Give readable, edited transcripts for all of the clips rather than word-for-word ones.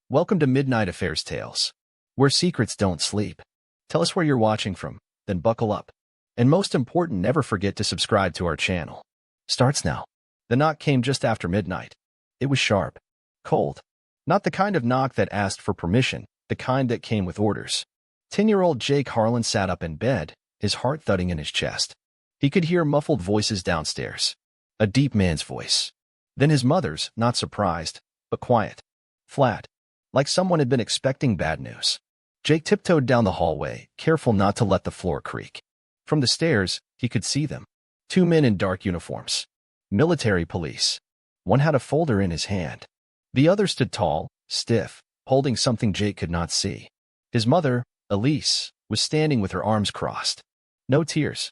Welcome to Midnight Affairs Tales, where secrets don't sleep. Tell us where you're watching from, then buckle up. And most important, never forget to subscribe to our channel. Starts now. The knock came just after midnight. It was sharp, cold. Not the kind of knock that asked for permission, the kind that came with orders. 10-year-old Jake Harlan sat up in bed, his heart thudding in his chest. He could hear muffled voices downstairs. A deep man's voice. Then his mother's, not surprised, but quiet. Flat. Like someone had been expecting bad news. Jake tiptoed down the hallway, careful not to let the floor creak. From the stairs, he could see them. 2 men in dark uniforms. Military police. One had a folder in his hand. The other stood tall, stiff, holding something Jake could not see. His mother, Elise, was standing with her arms crossed. No tears.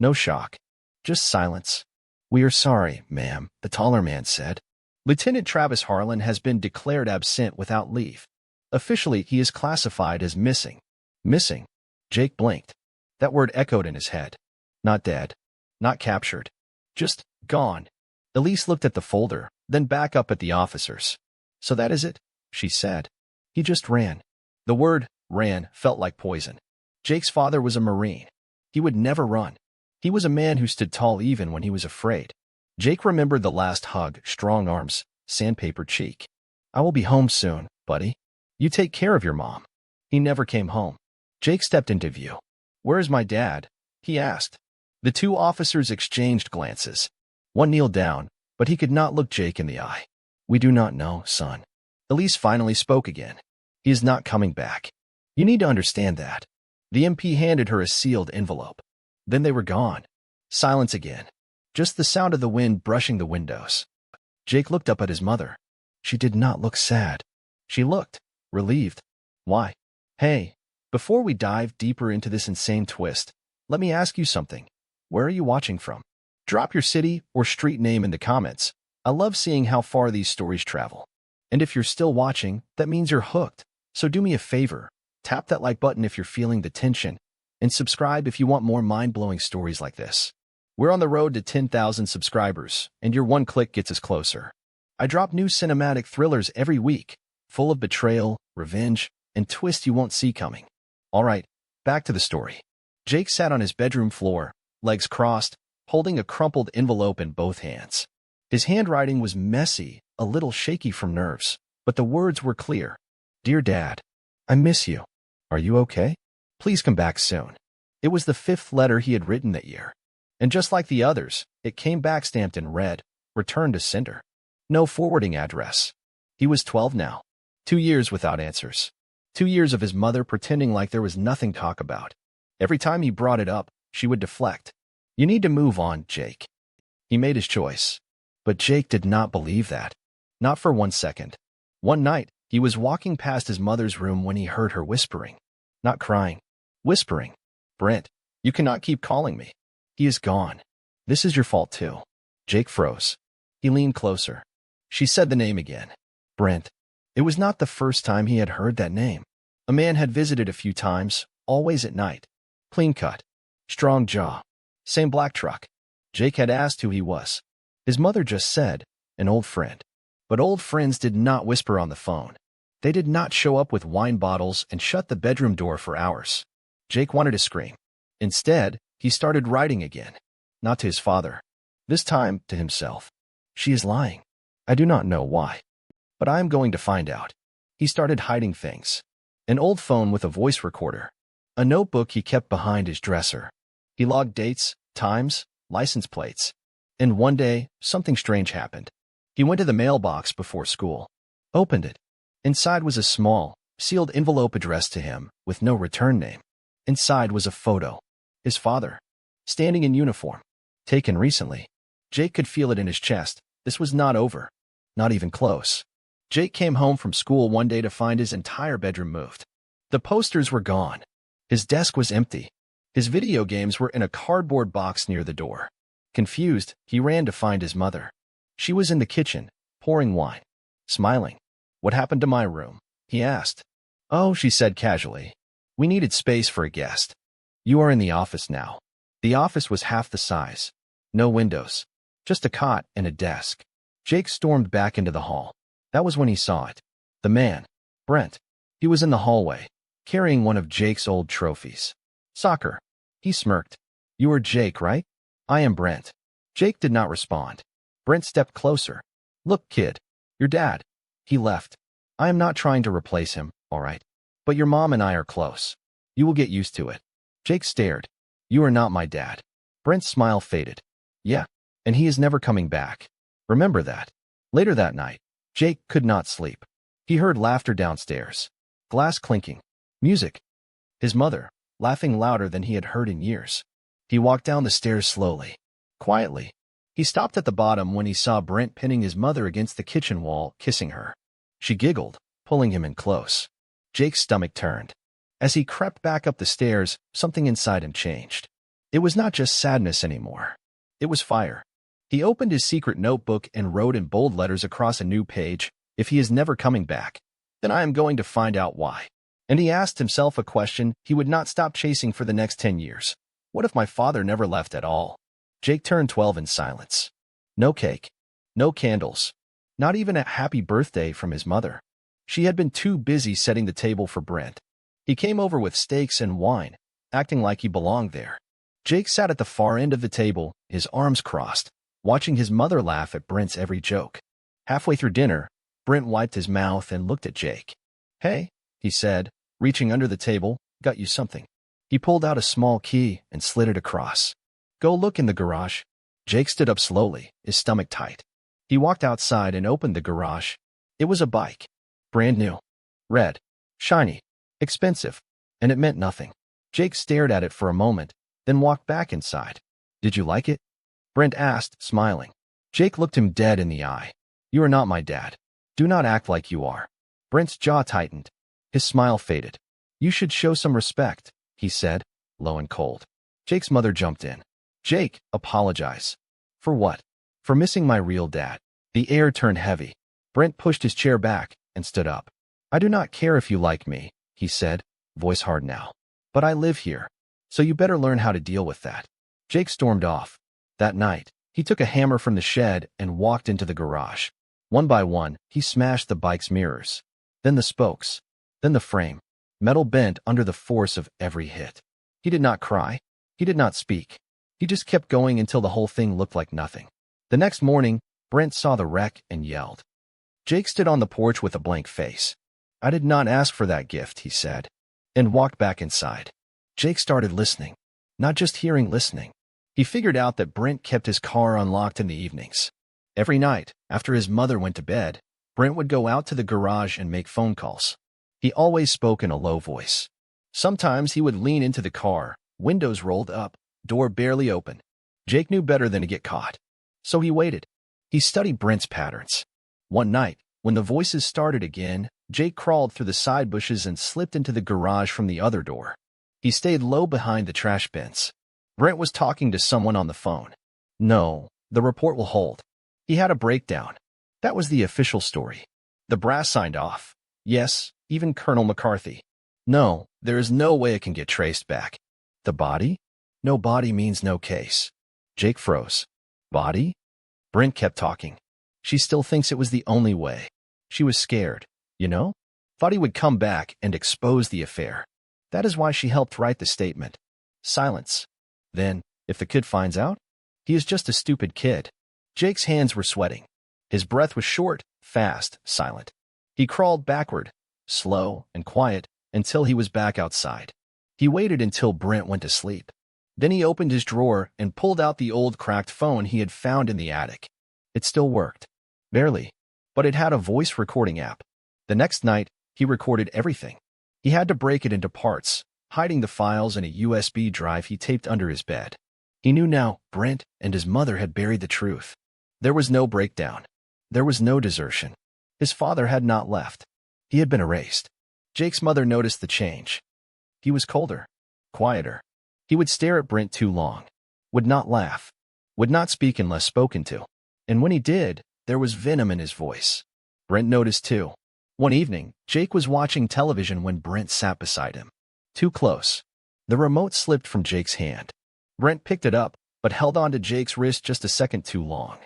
No shock. Just silence. "We are sorry, ma'am," the taller man said. "Lieutenant Travis Harlan has been declared absent without leave. Officially, he is classified as missing." Missing? Jake blinked. That word echoed in his head. Not dead. Not captured. Just gone. Elise looked at the folder, then back up at the officers. "So that is it?" she said. "He just ran." The word ran felt like poison. Jake's father was a Marine. He would never run. He was a man who stood tall even when he was afraid. Jake remembered the last hug, strong arms, sandpaper cheek. "I will be home soon, buddy. You take care of your mom." He never came home. Jake stepped into view. "Where is my dad?" he asked. The 2 officers exchanged glances. One kneeled down, but he could not look Jake in the eye. "We do not know, son." Elise finally spoke again. "He is not coming back. You need to understand that." The MP handed her a sealed envelope. Then they were gone. Silence again. Just the sound of the wind brushing the windows. Jake looked up at his mother. She did not look sad. She looked relieved. "Why? Hey, before we dive deeper into this insane twist, let me ask you something. Where are you watching from? Drop your city or street name in the comments. I love seeing how far these stories travel. And if you're still watching, that means you're hooked. So do me a favor. Tap that like button if you're feeling the tension, and subscribe if you want more mind-blowing stories like this. We're on the road to 10,000 subscribers, and your one click gets us closer. I drop new cinematic thrillers every week, full of betrayal, revenge, and twists you won't see coming. All right, back to the story. Jake sat on his bedroom floor, legs crossed, holding a crumpled envelope in both hands. His handwriting was messy, a little shaky from nerves, but the words were clear. "Dear Dad, I miss you. Are you okay? Please come back soon." It was the 5th letter he had written that year. And just like the others, it came back stamped in red, returned to sender. No forwarding address. He was 12 now. 2 years without answers. 2 years of his mother pretending like there was nothing to talk about. Every time he brought it up, she would deflect. "You need to move on, Jake." He made his choice. But Jake did not believe that. Not for 1 second. One night, he was walking past his mother's room when he heard her whispering. Not crying. Whispering. "Brent, you cannot keep calling me. He is gone. This is your fault too." Jake froze. He leaned closer. She said the name again. Brent. It was not the first time he had heard that name. A man had visited a few times, always at night. Clean cut. Strong jaw. Same black truck. Jake had asked who he was. His mother just said, an old friend. But old friends did not whisper on the phone. They did not show up with wine bottles and shut the bedroom door for hours. Jake wanted to scream. Instead, he started writing again. Not to his father. This time, to himself. "She is lying. I do not know why. But I am going to find out." He started hiding things. An old phone with a voice recorder. A notebook he kept behind his dresser. He logged dates, times, license plates. And one day, something strange happened. He went to the mailbox before school. Opened it. Inside was a small, sealed envelope addressed to him, with no return name. Inside was a photo. His father. Standing in uniform. Taken recently. Jake could feel it in his chest. This was not over. Not even close. Jake came home from school one day to find his entire bedroom moved. The posters were gone. His desk was empty. His video games were in a cardboard box near the door. Confused, he ran to find his mother. She was in the kitchen, pouring wine. Smiling. "What happened to my room?" he asked. "Oh," she said casually. "We needed space for a guest. You are in the office now." The office was half the size. No windows. Just a cot and a desk. Jake stormed back into the hall. That was when he saw it. The man. Brent. He was in the hallway, carrying one of Jake's old trophies. Soccer. He smirked. You are Jake, right? I am Brent. Jake did not respond. Brent stepped closer. Look, kid. Your dad. He left. I am not trying to replace him, all right? But your mom and I are close. You will get used to it. Jake stared. You are not my dad. Brent's smile faded. Yeah, and he is never coming back. Remember that. Later that night, Jake could not sleep. He heard laughter downstairs. Glass clinking. Music. His mother, laughing louder than he had heard in years. He walked down the stairs slowly. Quietly. He stopped at the bottom when he saw Brent pinning his mother against the kitchen wall, kissing her. She giggled, pulling him in close. Jake's stomach turned. As he crept back up the stairs, something inside him changed. It was not just sadness anymore. It was fire. He opened his secret notebook and wrote in bold letters across a new page, "If he is never coming back, then I am going to find out why." And he asked himself a question he would not stop chasing for the next 10 years. What if my father never left at all? Jake turned 12 in silence. No cake. No candles. Not even a happy birthday from his mother. She had been too busy setting the table for Brent. He came over with steaks and wine, acting like he belonged there. Jake sat at the far end of the table, his arms crossed, watching his mother laugh at Brent's every joke. Halfway through dinner, Brent wiped his mouth and looked at Jake. Hey, he said, reaching under the table, got you something. He pulled out a small key and slid it across. Go look in the garage. Jake stood up slowly, his stomach tight. He walked outside and opened the garage. It was a bike. Brand new. Red. Shiny. Expensive. And it meant nothing. Jake stared at it for a moment, then walked back inside. Did you like it? Brent asked, smiling. Jake looked him dead in the eye. You are not my dad. Do not act like you are. Brent's jaw tightened. His smile faded. You should show some respect, he said, low and cold. Jake's mother jumped in. Jake, apologize. For what? For missing my real dad. The air turned heavy. Brent pushed his chair back and stood up. I do not care if you like me, he said, voice hard now. But I live here, so you better learn how to deal with that. Jake stormed off. That night, he took a hammer from the shed and walked into the garage. One by one, he smashed the bike's mirrors. Then the spokes. Then the frame. Metal bent under the force of every hit. He did not cry. He did not speak. He just kept going until the whole thing looked like nothing. The next morning, Brent saw the wreck and yelled. Jake stood on the porch with a blank face. I did not ask for that gift, he said, and walked back inside. Jake started listening. Not just hearing, listening. He figured out that Brent kept his car unlocked in the evenings. Every night, after his mother went to bed, Brent would go out to the garage and make phone calls. He always spoke in a low voice. Sometimes he would lean into the car, windows rolled up, door barely open. Jake knew better than to get caught. So he waited. He studied Brent's patterns. One night, when the voices started again, Jake crawled through the side bushes and slipped into the garage from the other door. He stayed low behind the trash bins. Brent was talking to someone on the phone. No, the report will hold. He had a breakdown. That was the official story. The brass signed off. Yes, even Colonel McCarthy. No, there is no way it can get traced back. The body? No body means no case. Jake froze. Body? Brent kept talking. She still thinks it was the only way. She was scared, you know? Thought he would come back and expose the affair. That is why she helped write the statement. Silence. Then, if the kid finds out, he is just a stupid kid. Jake's hands were sweating. His breath was short, fast, silent. He crawled backward, slow and quiet, until he was back outside. He waited until Brent went to sleep. Then he opened his drawer and pulled out the old cracked phone he had found in the attic. It still worked. Barely. But it had a voice recording app. The next night, he recorded everything. He had to break it into parts, hiding the files in a USB drive he taped under his bed. He knew now Brent and his mother had buried the truth. There was no breakdown. There was no desertion. His father had not left. He had been erased. Jake's mother noticed the change. He was colder, quieter. He would stare at Brent too long, would not laugh, would not speak unless spoken to. And when he did, there was venom in his voice. Brent noticed too. One evening, Jake was watching television when Brent sat beside him. Too close. The remote slipped from Jake's hand. Brent picked it up, but held on to Jake's wrist just a second too long.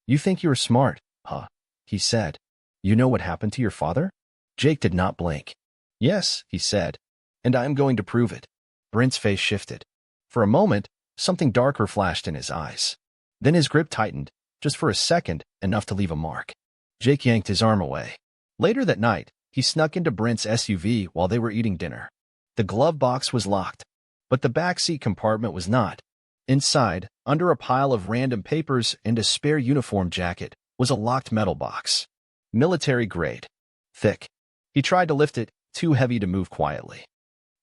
You think you're smart, huh? He said. You know what happened to your father? Jake did not blink. Yes, he said, and I am going to prove it. Brent's face shifted. For a moment, something darker flashed in his eyes. Then his grip tightened, just for a second, enough to leave a mark. Jake yanked his arm away. Later that night, he snuck into Brent's SUV while they were eating dinner. The glove box was locked, but the backseat compartment was not. Inside, under a pile of random papers and a spare uniform jacket, was a locked metal box. Military grade. Thick. He tried to lift it, too heavy to move quietly.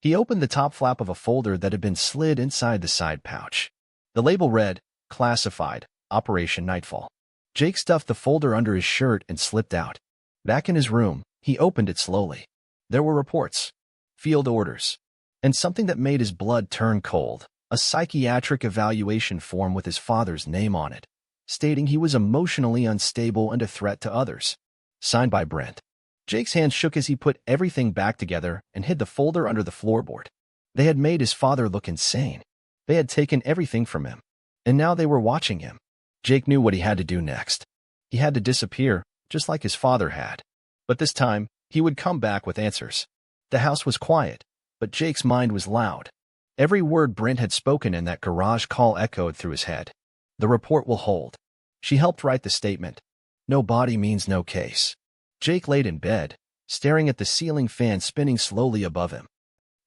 He opened the top flap of a folder that had been slid inside the side pouch. The label read, Classified, Operation Nightfall. Jake stuffed the folder under his shirt and slipped out. Back in his room, he opened it slowly. There were reports, field orders, and something that made his blood turn cold, a psychiatric evaluation form with his father's name on it, stating he was emotionally unstable and a threat to others. Signed by Brent. Jake's hand shook as he put everything back together and hid the folder under the floorboard. They had made his father look insane. They had taken everything from him, and now they were watching him. Jake knew what he had to do next. He had to disappear, just like his father had. But this time, he would come back with answers. The house was quiet, but Jake's mind was loud. Every word Brent had spoken in that garage call echoed through his head. The report will hold. She helped write the statement. No body means no case. Jake laid in bed, staring at the ceiling fan spinning slowly above him.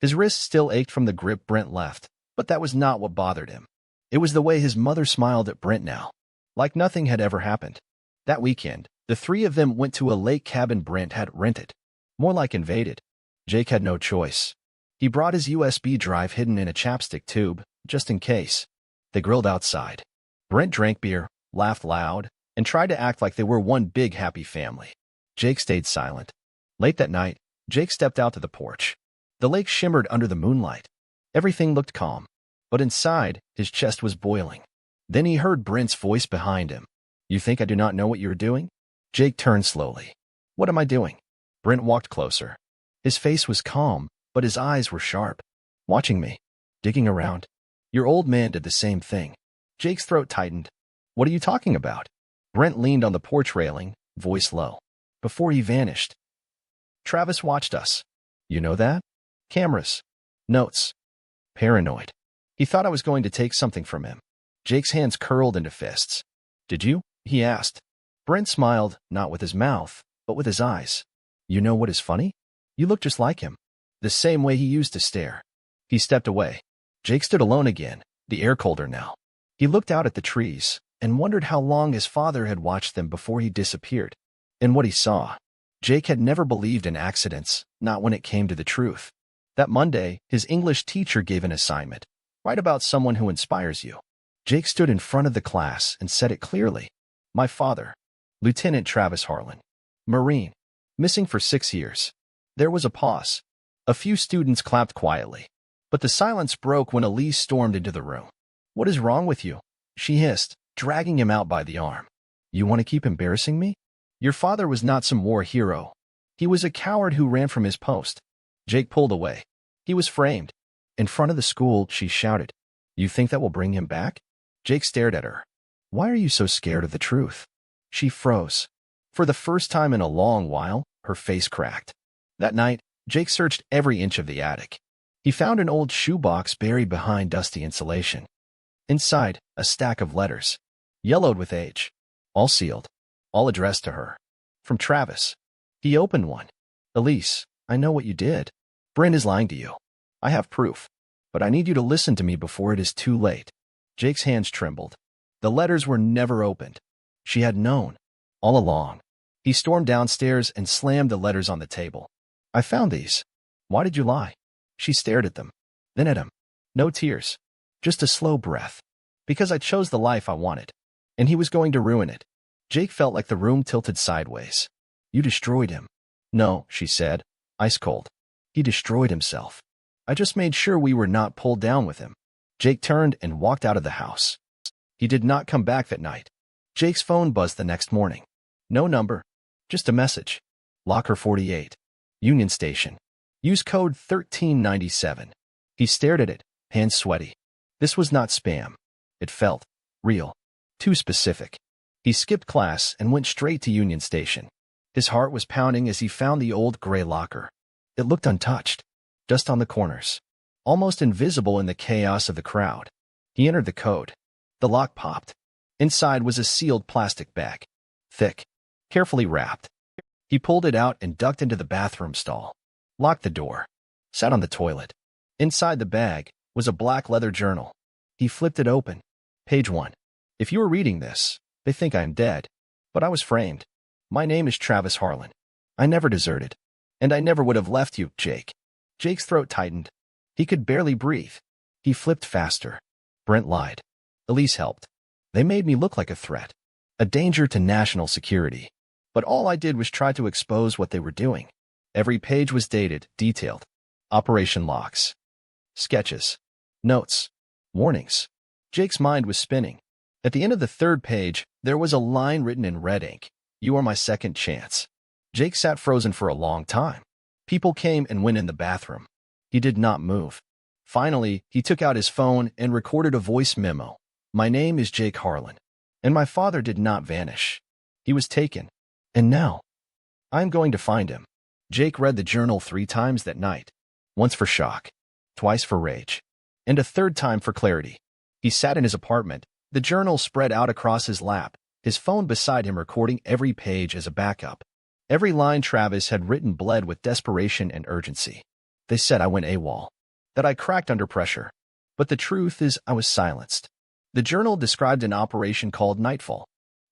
His wrists still ached from the grip Brent left, but that was not what bothered him. It was the way his mother smiled at Brent now, like nothing had ever happened. That weekend, the three of them went to a lake cabin Brent had rented. More like invaded. Jake had no choice. He brought his USB drive hidden in a chapstick tube, just in case. They grilled outside. Brent drank beer, laughed loud, and tried to act like they were one big happy family. Jake stayed silent. Late that night, Jake stepped out to the porch. The lake shimmered under the moonlight. Everything looked calm, but inside, his chest was boiling. Then he heard Brent's voice behind him. You think I do not know what you're doing? Jake turned slowly. What am I doing? Brent walked closer. His face was calm, but his eyes were sharp. Watching me. Digging around. Your old man did the same thing. Jake's throat tightened. What are you talking about? Brent leaned on the porch railing, voice low. Before he vanished. Travis watched us. You know that? Cameras. Notes. Paranoid. He thought I was going to take something from him. Jake's hands curled into fists. Did you? He asked. Brent smiled, not with his mouth, but with his eyes. You know what is funny? You look just like him. The same way he used to stare. He stepped away. Jake stood alone again, the air colder now. He looked out at the trees and wondered how long his father had watched them before he disappeared. And what he saw. Jake had never believed in accidents, not when it came to the truth. That Monday, his English teacher gave an assignment. Write about someone who inspires you. Jake stood in front of the class and said it clearly. My father. Lieutenant Travis Harlan. Marine. Missing for 6 years. There was a pause. A few students clapped quietly. But the silence broke when Elise stormed into the room. What is wrong with you? She hissed, dragging him out by the arm. You want to keep embarrassing me? Your father was not some war hero. He was a coward who ran from his post. Jake pulled away. He was framed. In front of the school, she shouted. You think that will bring him back? Jake stared at her. Why are you so scared of the truth? She froze. For the first time in a long while, her face cracked. That night, Jake searched every inch of the attic. He found an old shoebox buried behind dusty insulation. Inside, a stack of letters. Yellowed with age. All sealed. All addressed to her. From Travis. He opened one. Elise, I know what you did. Brent is lying to you. I have proof. But I need you to listen to me before it is too late. Jake's hands trembled. The letters were never opened. She had known. All along. He stormed downstairs and slammed the letters on the table. I found these. Why did you lie? She stared at them. Then at him. No tears. Just a slow breath. Because I chose the life I wanted. And he was going to ruin it. Jake felt like the room tilted sideways. You destroyed him. No, she said, ice cold. He destroyed himself. I just made sure we were not pulled down with him. Jake turned and walked out of the house. He did not come back that night. Jake's phone buzzed the next morning. No number. Just a message. Locker 48. Union Station. Use code 1397. He stared at it, hands sweaty. This was not spam. It felt real. Too specific. He skipped class and went straight to Union Station. His heart was pounding as he found the old gray locker. It looked untouched, dust on the corners, almost invisible in the chaos of the crowd. He entered the code. The lock popped. Inside was a sealed plastic bag, thick, carefully wrapped. He pulled it out and ducked into the bathroom stall, locked the door, sat on the toilet. Inside the bag was a black leather journal. He flipped it open. Page 1. If you are reading this, they think I am dead, but I was framed. My name is Travis Harlan. I never deserted, and I never would have left you, Jake. Jake's throat tightened. He could barely breathe. He flipped faster. Brent lied. Elise helped. They made me look like a threat, a danger to national security. But all I did was try to expose what they were doing. Every page was dated, detailed. Operation logs, sketches, notes, warnings. Jake's mind was spinning. At the end of the third page, there was a line written in red ink. You are my second chance. Jake sat frozen for a long time. People came and went in the bathroom. He did not move. Finally, he took out his phone and recorded a voice memo. My name is Jake Harlan, and my father did not vanish. He was taken. And now, I'm going to find him. Jake read the journal 3 times that night. Once for shock, twice for rage, and a third time for clarity. He sat in his apartment, the journal spread out across his lap, his phone beside him recording every page as a backup. Every line Travis had written bled with desperation and urgency. They said I went AWOL, that I cracked under pressure. But the truth is I was silenced. The journal described an operation called Nightfall.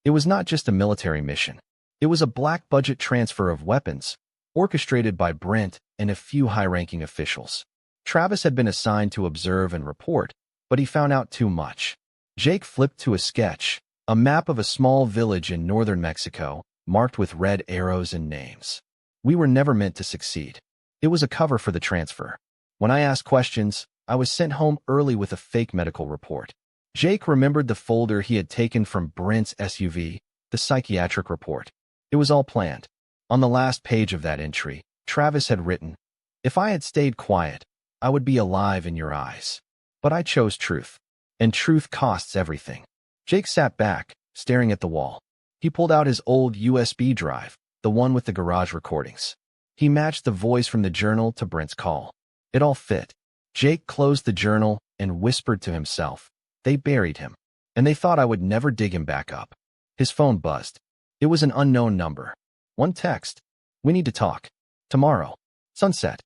It was not just a military mission. It was a black-budget transfer of weapons, orchestrated by Brent and a few high-ranking officials. Travis had been assigned to observe and report, but he found out too much. Jake flipped to a sketch, a map of a small village in northern Mexico, marked with red arrows and names. We were never meant to succeed. It was a cover for the transfer. When I asked questions, I was sent home early with a fake medical report. Jake remembered the folder he had taken from Brent's SUV, the psychiatric report. It was all planned. On the last page of that entry, Travis had written, if I had stayed quiet, I would be alive in your eyes. But I chose truth, and truth costs everything. Jake sat back, staring at the wall. He pulled out his old USB drive, the one with the garage recordings. He matched the voice from the journal to Brent's call. It all fit. Jake closed the journal and whispered to himself. They buried him, and they thought I would never dig him back up. His phone buzzed. It was an unknown number. One text. We need to talk. Tomorrow. Sunset.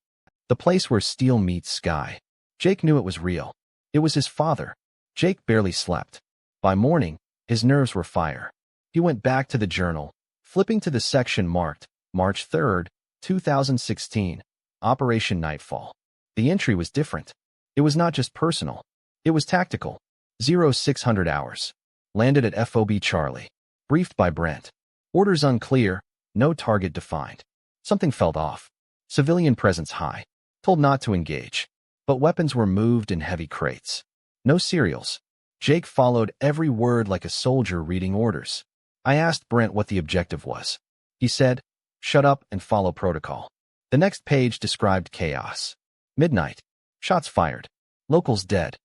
The place where steel meets sky. Jake knew it was real. It was his father. Jake barely slept. By morning, his nerves were fire. He went back to the journal, flipping to the section marked March 3rd, 2016, Operation Nightfall. The entry was different. It was not just personal. It was tactical. 0600 hours. Landed at FOB Charlie. Briefed by Brent. Orders unclear, no target defined. Something felt off. Civilian presence high. Told not to engage. But weapons were moved in heavy crates. No serials. Jake followed every word like a soldier reading orders. I asked Brent what the objective was. He said, shut up and follow protocol. The next page described chaos. Midnight. Shots fired. Locals dead.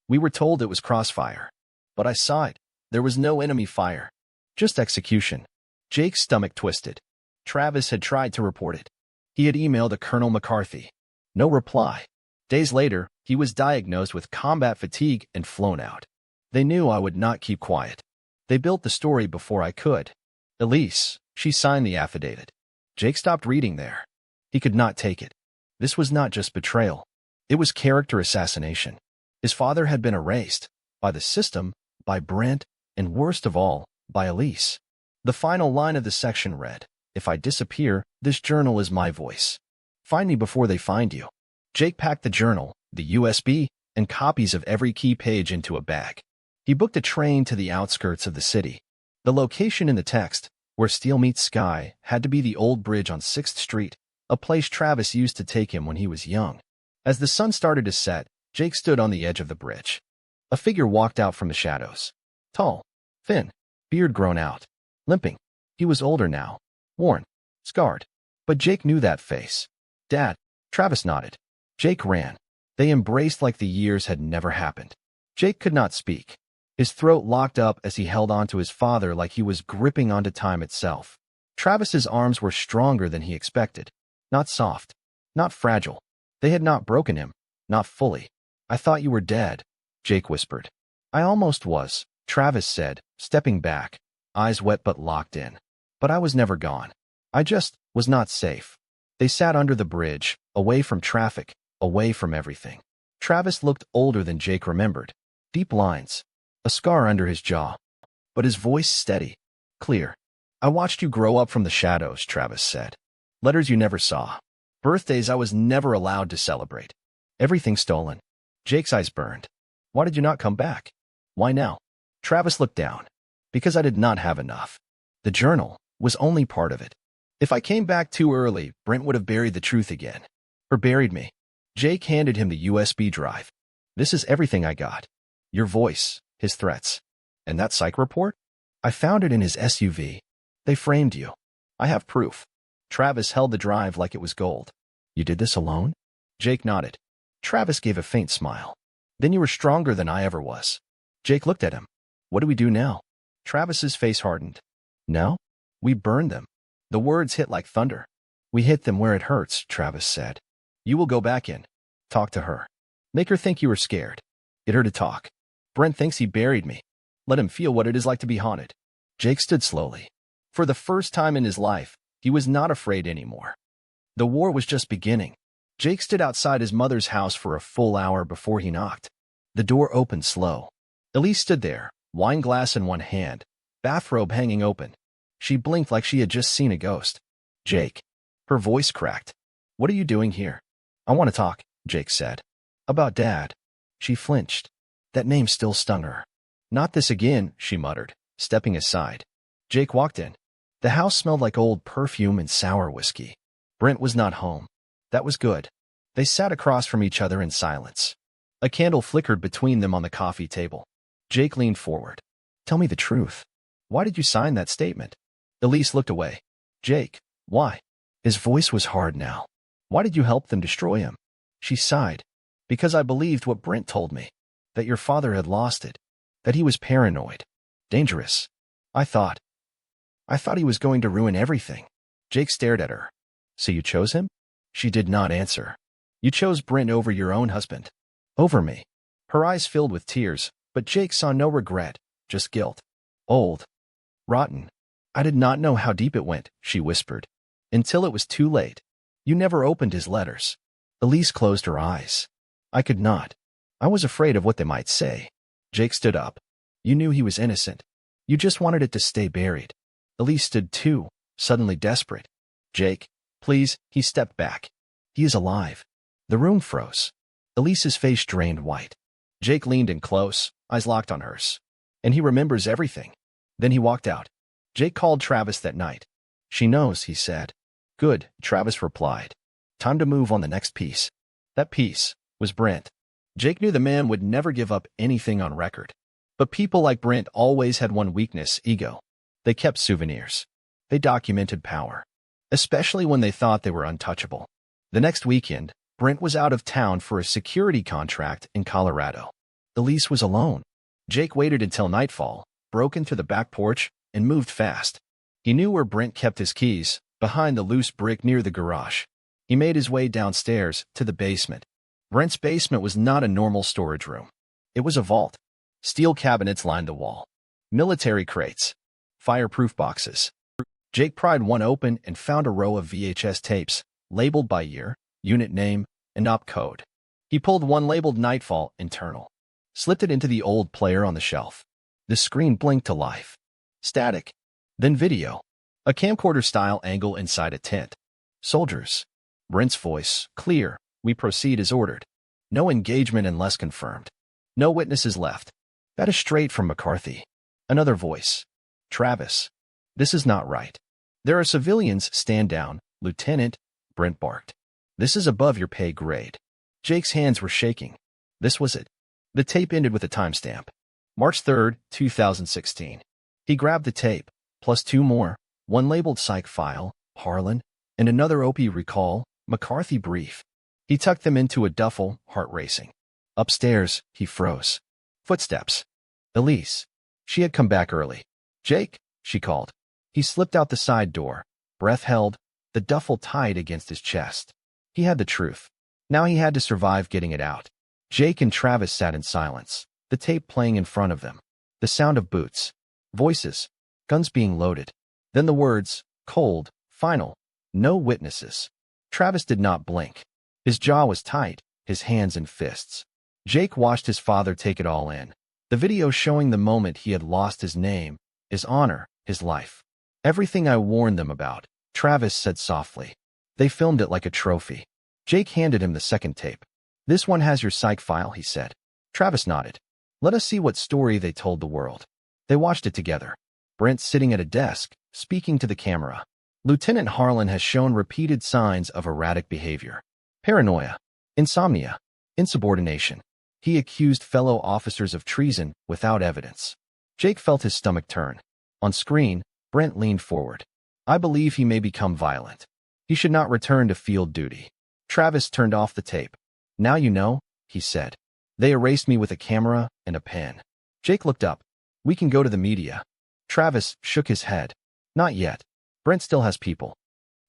We were told it was crossfire. But I saw it. There was no enemy fire. Just execution. Jake's stomach twisted. Travis had tried to report it. He had emailed a Colonel McCarthy. No reply. Days later, he was diagnosed with combat fatigue and flown out. They knew I would not keep quiet. They built the story before I could. Elise, she signed the affidavit. Jake stopped reading there. He could not take it. This was not just betrayal. It was character assassination. His father had been erased. By the system, by Brent, and worst of all, by Elise. The final line of the section read, if I disappear, this journal is my voice. Find me before they find you. Jake packed the journal, the USB, and copies of every key page into a bag. He booked a train to the outskirts of the city. The location in the text, where steel meets sky, had to be the old bridge on 6th Street, a place Travis used to take him when he was young. As the sun started to set, Jake stood on the edge of the bridge. A figure walked out from the shadows. Tall, thin, beard grown out, limping. He was older now, worn, scarred. But Jake knew that face. Dad. Travis nodded. Jake ran. They embraced like the years had never happened. Jake could not speak. His throat locked up as he held on to his father like he was gripping onto time itself. Travis's arms were stronger than he expected. Not soft. Not fragile. They had not broken him. Not fully. I thought you were dead, Jake whispered. I almost was, Travis said, stepping back, eyes wet but locked in. But I was never gone. I just was not safe. They sat under the bridge, away from traffic, away from everything. Travis looked older than Jake remembered. Deep lines. A scar under his jaw. But his voice steady. Clear. I watched you grow up from the shadows, Travis said. Letters you never saw. Birthdays I was never allowed to celebrate. Everything stolen. Jake's eyes burned. Why did you not come back? Why now? Travis looked down. Because I did not have enough. The journal was only part of it. If I came back too early, Brent would have buried the truth again. Or buried me. Jake handed him the USB drive. This is everything I got. Your voice, his threats. And that psych report? I found it in his SUV. They framed you. I have proof. Travis held the drive like it was gold. You did this alone? Jake nodded. Travis gave a faint smile. Then you were stronger than I ever was. Jake looked at him. What do we do now? Travis's face hardened. Now? We burned them. The words hit like thunder. We hit them where it hurts, Travis said. You will go back in. Talk to her. Make her think you were scared. Get her to talk. Brent thinks he buried me. Let him feel what it is like to be haunted. Jake stood slowly. For the first time in his life, he was not afraid anymore. The war was just beginning. Jake stood outside his mother's house for a full hour before he knocked. The door opened slow. Elise stood there, wine glass in one hand, bathrobe hanging open. She blinked like she had just seen a ghost. Jake. Her voice cracked. What are you doing here? I want to talk, Jake said. About Dad. She flinched. That name still stung her. Not this again, she muttered, stepping aside. Jake walked in. The house smelled like old perfume and sour whiskey. Brent was not home. That was good. They sat across from each other in silence. A candle flickered between them on the coffee table. Jake leaned forward. Tell me the truth. Why did you sign that statement? Elise looked away. Jake, why? His voice was hard now. Why did you help them destroy him? She sighed. Because I believed what Brent told me. That your father had lost it. That he was paranoid. Dangerous. I thought he was going to ruin everything. Jake stared at her. So you chose him? She did not answer. You chose Brent over your own husband. Over me. Her eyes filled with tears, but Jake saw no regret, just guilt. Old. Rotten. I did not know how deep it went, she whispered. Until it was too late. You never opened his letters. Elise closed her eyes. I could not. I was afraid of what they might say. Jake stood up. You knew he was innocent. You just wanted it to stay buried. Elise stood too, suddenly desperate. Jake, please, he stepped back. He is alive. The room froze. Elise's face drained white. Jake leaned in close, eyes locked on hers. And he remembers everything. Then he walked out. Jake called Travis that night. She knows, he said. Good, Travis replied. Time to move on the next piece. That piece was Brent. Jake knew the man would never give up anything on record. But people like Brent always had one weakness, ego. They kept souvenirs. They documented power. Especially when they thought they were untouchable. The next weekend, Brent was out of town for a security contract in Colorado. Elise was alone. Jake waited until nightfall, broke into the back porch, and moved fast. He knew where Brent kept his keys, behind the loose brick near the garage. He made his way downstairs to the basement. Brent's basement was not a normal storage room. It was a vault. Steel cabinets lined the wall. Military crates. Fireproof boxes. Jake pried one open and found a row of VHS tapes, labeled by year, unit name, and op code. He pulled one labeled Nightfall internal. Slipped it into the old player on the shelf. The screen blinked to life. Static. Then video. A camcorder-style angle inside a tent. Soldiers. Brent's voice, clear. We proceed as ordered. No engagement unless confirmed. No witnesses left. That is straight from McCarthy. Another voice. Travis. This is not right. There are civilians. Stand down, Lieutenant, Brent barked. This is above your pay grade. Jake's hands were shaking. This was it. The tape ended with a timestamp. March 3rd, 2016. He grabbed the tape, plus two more, one labeled Psych File, Harlan, and another OP Recall, McCarthy Brief. He tucked them into a duffel, heart racing. Upstairs, he froze. Footsteps. Elise. She had come back early. Jake, she called. He slipped out the side door, breath held, the duffel tied against his chest. He had the truth. Now he had to survive getting it out. Jake and Travis sat in silence, the tape playing in front of them. The sound of boots, voices, guns being loaded. Then the words, cold, final, no witnesses. Travis did not blink. His jaw was tight, his hands in fists. Jake watched his father take it all in. The video showing the moment he had lost his name, his honor, his life. Everything I warned them about, Travis said softly. They filmed it like a trophy. Jake handed him the second tape. This one has your psych file, he said. Travis nodded. Let us see what story they told the world. They watched it together. Brent sitting at a desk, speaking to the camera. Lieutenant Harlan has shown repeated signs of erratic behavior. Paranoia, insomnia, insubordination. He accused fellow officers of treason without evidence. Jake felt his stomach turn. On screen, Brent leaned forward. I believe he may become violent. He should not return to field duty. Travis turned off the tape. Now you know, he said. They erased me with a camera and a pen. Jake looked up. We can go to the media. Travis shook his head. Not yet. Brent still has people.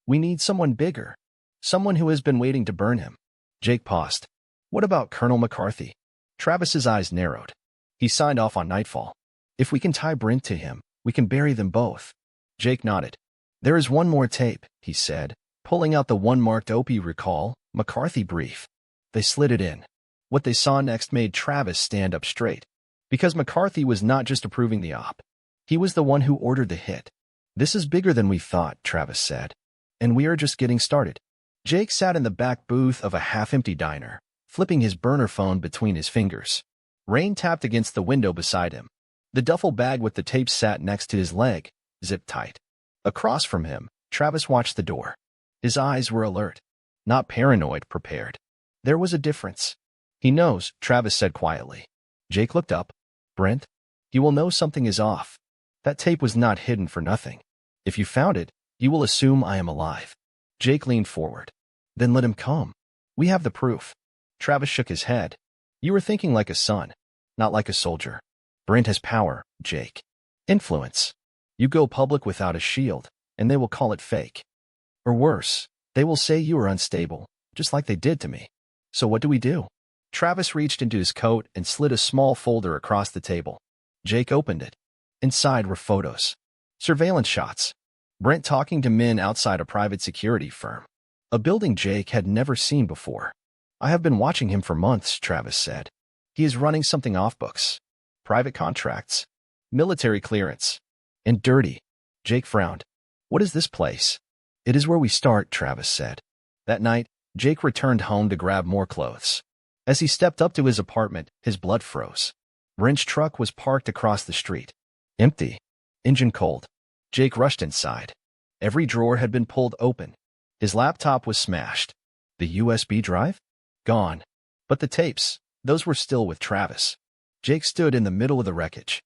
We need someone bigger. Someone who has been waiting to burn him. Jake paused. What about Colonel McCarthy? Travis's eyes narrowed. He signed off on Nightfall. If we can tie Brent to him, we can bury them both. Jake nodded. There is one more tape, he said, pulling out the one marked Opie recall, McCarthy brief. They slid it in. What they saw next made Travis stand up straight. Because McCarthy was not just approving the op. He was the one who ordered the hit. This is bigger than we thought, Travis said. And we are just getting started. Jake sat in the back booth of a half-empty diner, flipping his burner phone between his fingers. Rain tapped against the window beside him. The duffel bag with the tape sat next to his leg, zipped tight. Across from him, Travis watched the door. His eyes were alert. Not paranoid, prepared. There was a difference. He knows, Travis said quietly. Jake looked up. Brent? He will know something is off. That tape was not hidden for nothing. If you found it, you will assume I am alive. Jake leaned forward. Then let him come. We have the proof. Travis shook his head. You were thinking like a son, not like a soldier. Brent has power, Jake. Influence. You go public without a shield, and they will call it fake. Or worse, they will say you are unstable, just like they did to me. So what do we do? Travis reached into his coat and slid a small folder across the table. Jake opened it. Inside were photos. Surveillance shots. Brent talking to men outside a private security firm. A building Jake had never seen before. I have been watching him for months, Travis said. He is running something off books. Private contracts. Military clearance. And dirty. Jake frowned. What is this place? It is where we start, Travis said. That night, Jake returned home to grab more clothes. As he stepped up to his apartment, his blood froze. Brent's truck was parked across the street. Empty. Engine cold. Jake rushed inside. Every drawer had been pulled open. His laptop was smashed. The USB drive? Gone. But the tapes, those were still with Travis. Jake stood in the middle of the wreckage.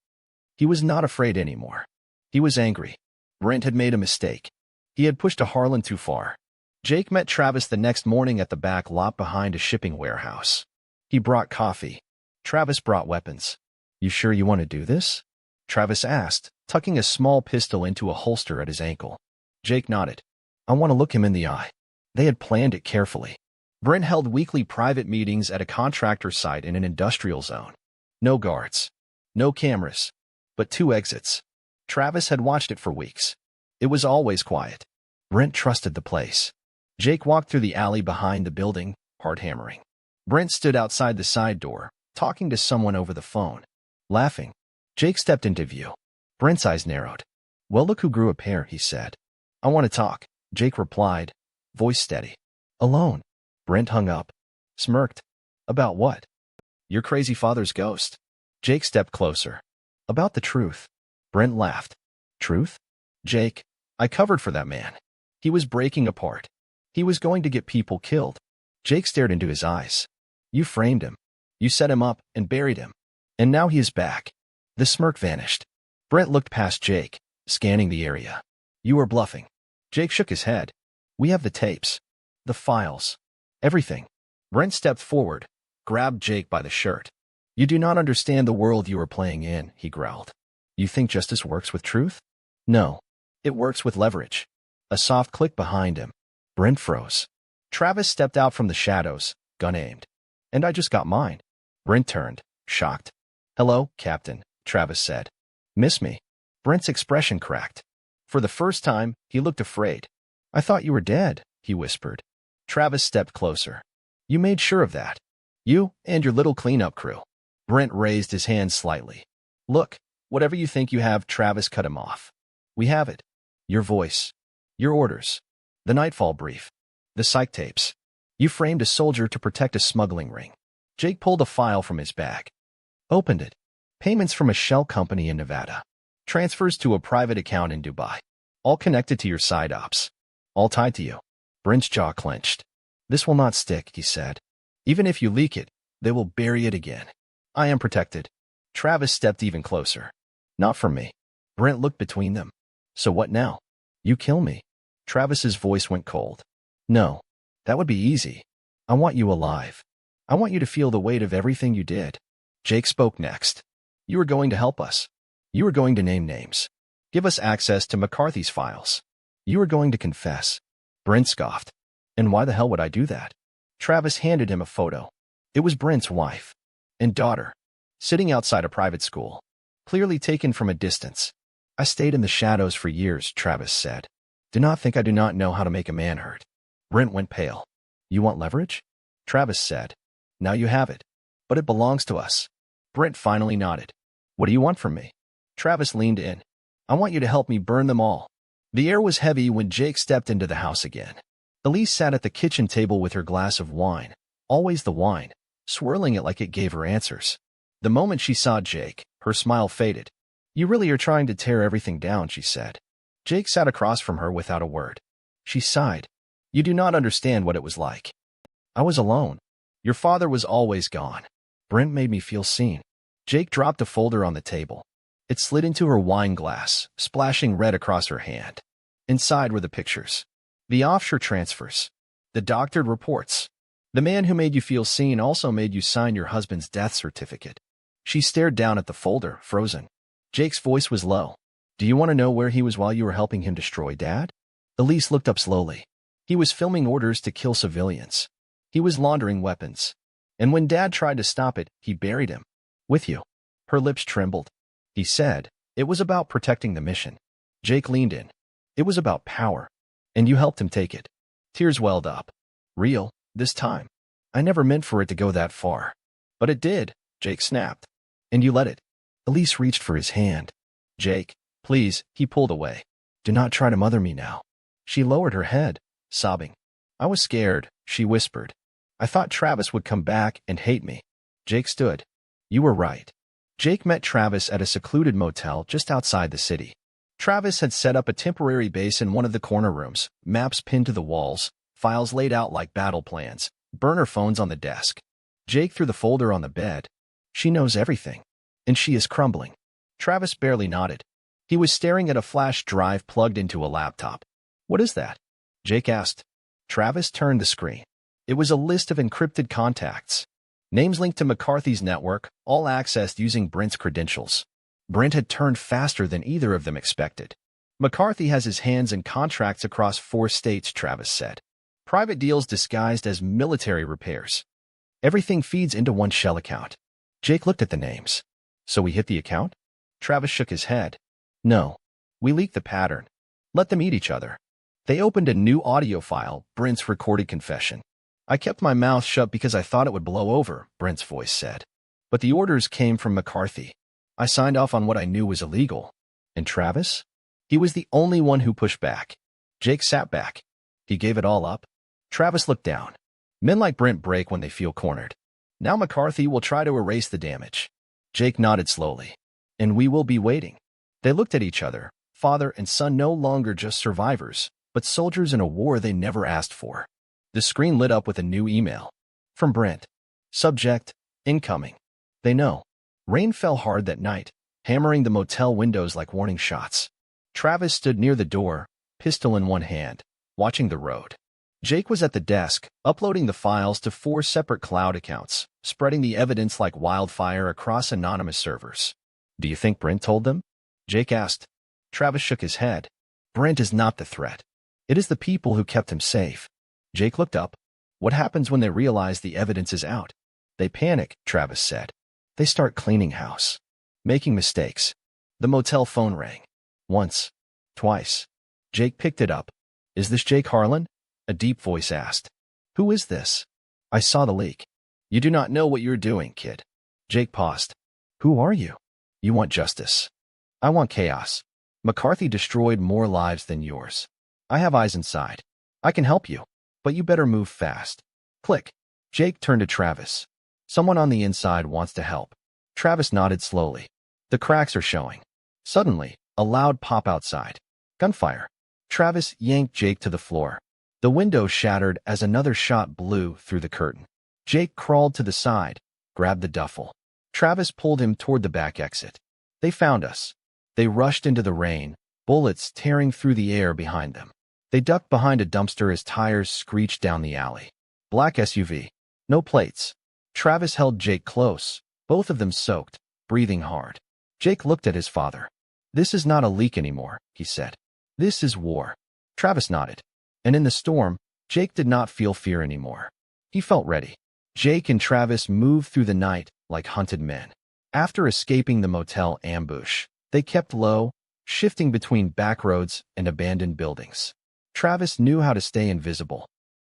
He was not afraid anymore. He was angry. Brent had made a mistake. He had pushed a Harlan too far. Jake met Travis the next morning at the back lot behind a shipping warehouse. He brought coffee. Travis brought weapons. You sure you want to do this? Travis asked, tucking a small pistol into a holster at his ankle. Jake nodded. I want to look him in the eye. They had planned it carefully. Brent held weekly private meetings at a contractor site in an industrial zone. No guards. No cameras. But 2 exits. Travis had watched it for weeks. It was always quiet. Brent trusted the place. Jake walked through the alley behind the building, hard hammering. Brent stood outside the side door, talking to someone over the phone. Laughing. Jake stepped into view. Brent's eyes narrowed. Well, look who grew a pair, he said. I want to talk, Jake replied, voice steady. Alone. Brent hung up. Smirked. About what? Your crazy father's ghost. Jake stepped closer. About the truth. Brent laughed. Truth? Jake, I covered for that man. He was breaking apart. He was going to get people killed. Jake stared into his eyes. You framed him. You set him up and buried him. And now he is back. The smirk vanished. Brent looked past Jake, scanning the area. You are bluffing. Jake shook his head. We have the tapes. The files. Everything. Brent stepped forward, grabbed Jake by the shirt. You do not understand the world you are playing in, he growled. You think justice works with truth? No. It works with leverage. A soft click behind him. Brent froze. Travis stepped out from the shadows, gun aimed. And I just got mine. Brent turned, shocked. Hello, Captain, Travis said. Miss me? Brent's expression cracked. For the first time, he looked afraid. I thought you were dead, he whispered. Travis stepped closer. You made sure of that. You and your little cleanup crew. Brent raised his hand slightly. Look, whatever you think you have, Travis cut him off. We have it. Your voice. Your orders. The Nightfall brief. The psych tapes. You framed a soldier to protect a smuggling ring. Jake pulled a file from his bag. Opened it. Payments from a shell company in Nevada. Transfers to a private account in Dubai. All connected to your side ops. All tied to you. Brent's jaw clenched. This will not stick, he said. Even if you leak it, they will bury it again. I am protected. Travis stepped even closer. Not from me. Brent looked between them. So what now? You kill me. Travis's voice went cold. No. That would be easy. I want you alive. I want you to feel the weight of everything you did. Jake spoke next. You are going to help us. You are going to name names. Give us access to McCarthy's files. You are going to confess. Brent scoffed. And why the hell would I do that? Travis handed him a photo. It was Brent's wife and daughter, sitting outside a private school, clearly taken from a distance. I stayed in the shadows for years, Travis said. Do not think I do not know how to make a man hurt. Brent went pale. You want leverage? Travis said. Now you have it. But it belongs to us. Brent finally nodded. What do you want from me? Travis leaned in. I want you to help me burn them all. The air was heavy when Jake stepped into the house again. Elise sat at the kitchen table with her glass of wine, always the wine, swirling it like it gave her answers. The moment she saw Jake, her smile faded. You really are trying to tear everything down, she said. Jake sat across from her without a word. She sighed. You do not understand what it was like. I was alone. Your father was always gone. Brent made me feel seen. Jake dropped a folder on the table. It slid into her wine glass, splashing red across her hand. Inside were the pictures. The offshore transfers. The doctored reports. The man who made you feel seen also made you sign your husband's death certificate. She stared down at the folder, frozen. Jake's voice was low. Do you want to know where he was while you were helping him destroy Dad? Elise looked up slowly. He was filming orders to kill civilians. He was laundering weapons. And when Dad tried to stop it, he buried him. With you. Her lips trembled. He said, it was about protecting the mission. Jake leaned in. It was about power. And you helped him take it. Tears welled up. Real, this time. I never meant for it to go that far. But it did, Jake snapped. And you let it. Elise reached for his hand. Jake, please, he pulled away. Do not try to mother me now. She lowered her head, sobbing. I was scared, she whispered. I thought Travis would come back and hate me. Jake stood. You were right. Jake met Travis at a secluded motel just outside the city. Travis had set up a temporary base in one of the corner rooms, maps pinned to the walls, files laid out like battle plans, burner phones on the desk. Jake threw the folder on the bed. She knows everything. And she is crumbling. Travis barely nodded. He was staring at a flash drive plugged into a laptop. What is that? Jake asked. Travis turned the screen. It was a list of encrypted contacts. Names linked to McCarthy's network, all accessed using Brent's credentials. Brent had turned faster than either of them expected. McCarthy has his hands in contracts across 4 states, Travis said. Private deals disguised as military repairs. Everything feeds into one shell account. Jake looked at the names. So we hit the account? Travis shook his head. No. We leaked the pattern. Let them eat each other. They opened a new audio file, Brent's recorded confession. I kept my mouth shut because I thought it would blow over, Brent's voice said. But the orders came from McCarthy. I signed off on what I knew was illegal. And Travis? He was the only one who pushed back. Jake sat back. He gave it all up. Travis looked down. Men like Brent break when they feel cornered. Now McCarthy will try to erase the damage. Jake nodded slowly. And we will be waiting. They looked at each other, father and son no longer just survivors, but soldiers in a war they never asked for. The screen lit up with a new email. From Brent. Subject, incoming. They know. Rain fell hard that night, hammering the motel windows like warning shots. Travis stood near the door, pistol in one hand, watching the road. Jake was at the desk, uploading the files to 4 separate cloud accounts, spreading the evidence like wildfire across anonymous servers. Do you think Brent told them? Jake asked. Travis shook his head. Brent is not the threat. It is the people who kept him safe. Jake looked up. What happens when they realize the evidence is out? They panic, Travis said. They start cleaning house. Making mistakes. The motel phone rang. Once. Twice. Jake picked it up. Is this Jake Harlan? A deep voice asked. Who is this? I saw the leak. You do not know what you're doing, kid. Jake paused. Who are you? You want justice. I want chaos. McCarthy destroyed more lives than yours. I have eyes inside. I can help you, but you better move fast. Click. Jake turned to Travis. Someone on the inside wants to help. Travis nodded slowly. The cracks are showing. Suddenly, a loud pop outside. Gunfire. Travis yanked Jake to the floor. The window shattered as another shot blew through the curtain. Jake crawled to the side, grabbed the duffel. Travis pulled him toward the back exit. They found us. They rushed into the rain, bullets tearing through the air behind them. They ducked behind a dumpster as tires screeched down the alley. Black SUV. No plates. Travis held Jake close, both of them soaked, breathing hard. Jake looked at his father. This is not a leak anymore, he said. This is war. Travis nodded. And in the storm, Jake did not feel fear anymore. He felt ready. Jake and Travis moved through the night like hunted men. After escaping the motel ambush, they kept low, shifting between back roads and abandoned buildings. Travis knew how to stay invisible.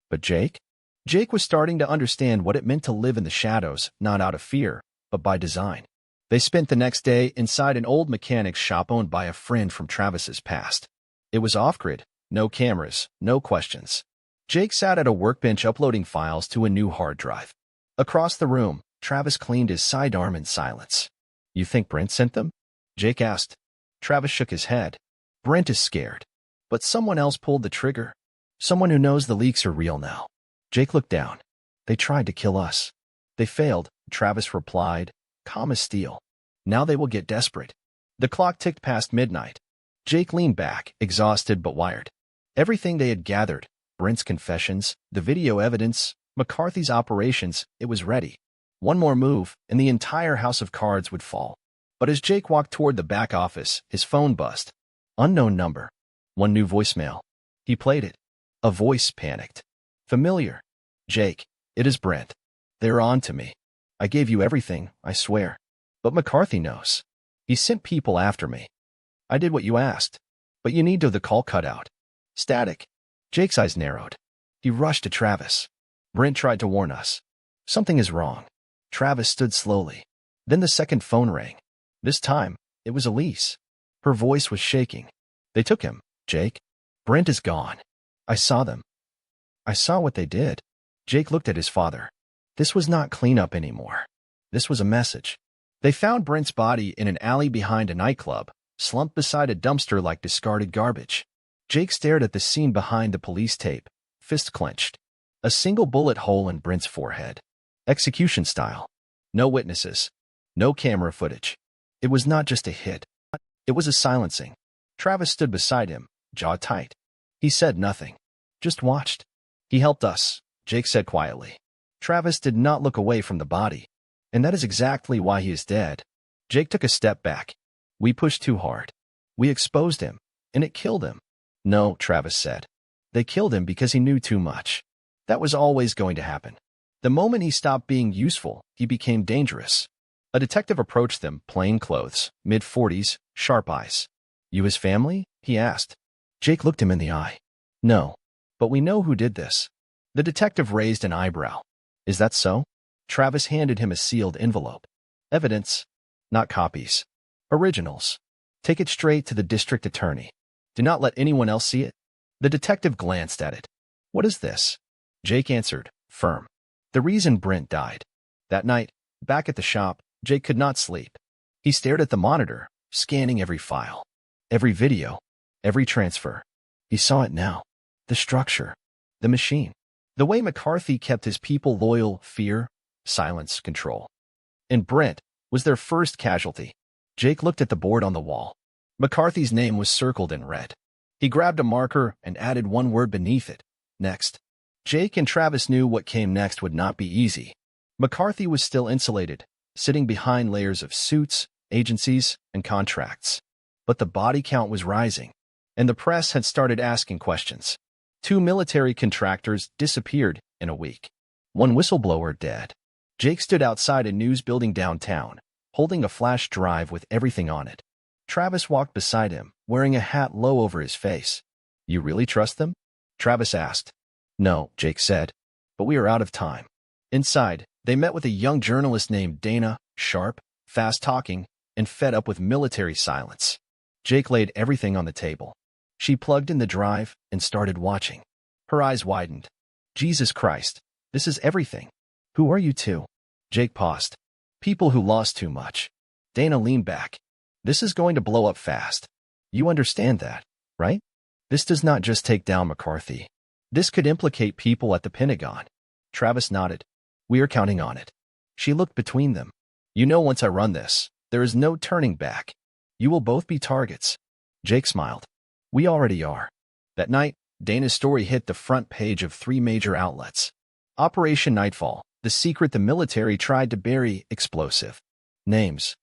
But Jake? Jake was starting to understand what it meant to live in the shadows, not out of fear, but by design. They spent the next day inside an old mechanic's shop owned by a friend from Travis's past. It was off-grid, no cameras, no questions. Jake sat at a workbench uploading files to a new hard drive. Across the room, Travis cleaned his sidearm in silence. You think Brent sent them? Jake asked. Travis shook his head. Brent is scared. But someone else pulled the trigger. Someone who knows the leaks are real now. Jake looked down. They tried to kill us. They failed, Travis replied, calm as steel. Now they will get desperate. The clock ticked past midnight. Jake leaned back, exhausted but wired. Everything they had gathered, Brent's confessions, the video evidence, McCarthy's operations, it was ready. One more move, and the entire house of cards would fall. But as Jake walked toward the back office, his phone buzzed. Unknown number. One new voicemail. He played it. A voice panicked. Familiar. Jake, it is Brent. They're on to me. I gave you everything, I swear. But McCarthy knows. He sent people after me. I did what you asked. But you need to the call cut out. Static. Jake's eyes narrowed. He rushed to Travis. Brent tried to warn us. Something is wrong. Travis stood slowly. Then the second phone rang. This time, it was Elise. Her voice was shaking. They took him, Jake. Brent is gone. I saw them. I saw what they did. Jake looked at his father. This was not cleanup anymore. This was a message. They found Brent's body in an alley behind a nightclub, slumped beside a dumpster like discarded garbage. Jake stared at the scene behind the police tape, fist clenched. A single bullet hole in Brent's forehead. Execution style. No witnesses. No camera footage. It was not just a hit. It was a silencing. Travis stood beside him, jaw tight. He said nothing. Just watched. He helped us, Jake said quietly. Travis did not look away from the body. And that is exactly why he is dead. Jake took a step back. We pushed too hard. We exposed him, and it killed him. No, Travis said. They killed him because he knew too much. That was always going to happen. The moment he stopped being useful, he became dangerous. A detective approached them, plain clothes, mid-40s, sharp eyes. You his family? He asked. Jake looked him in the eye. No, but we know who did this. The detective raised an eyebrow. Is that so? Travis handed him a sealed envelope. Evidence, not copies. Originals. Take it straight to the district attorney. Do not let anyone else see it. The detective glanced at it. What is this? Jake answered, firm. The reason Brent died. That night, back at the shop, Jake could not sleep. He stared at the monitor, scanning every file, every video, every transfer. He saw it now. The structure. The machine. The way McCarthy kept his people loyal, fear, silence, control. And Brent was their first casualty. Jake looked at the board on the wall. McCarthy's name was circled in red. He grabbed a marker and added one word beneath it. Next. Jake and Travis knew what came next would not be easy. McCarthy was still insulated, sitting behind layers of suits, agencies, and contracts. But the body count was rising. and the press had started asking questions. 2 military contractors disappeared in a week. 1 whistleblower dead. Jake stood outside a news building downtown, holding a flash drive with everything on it. Travis walked beside him, wearing a hat low over his face. "You really trust them?" Travis asked. "No," Jake said, "but we are out of time." Inside, they met with a young journalist named Dana, sharp, fast-talking, and fed up with military silence. Jake laid everything on the table. She plugged in the drive and started watching. Her eyes widened. "Jesus Christ, this is everything. Who are you two?" Jake paused. "People who lost too much." Dana leaned back. "This is going to blow up fast. You understand that, right? This does not just take down McCarthy. This could implicate people at the Pentagon." Travis nodded. "We are counting on it." She looked between them. "You know, once I run this, there is no turning back. You will both be targets." Jake smiled. "We already are." That night, Dana's story hit the front page of 3 major outlets. Operation Nightfall, the secret the military tried to bury, explosive. Names,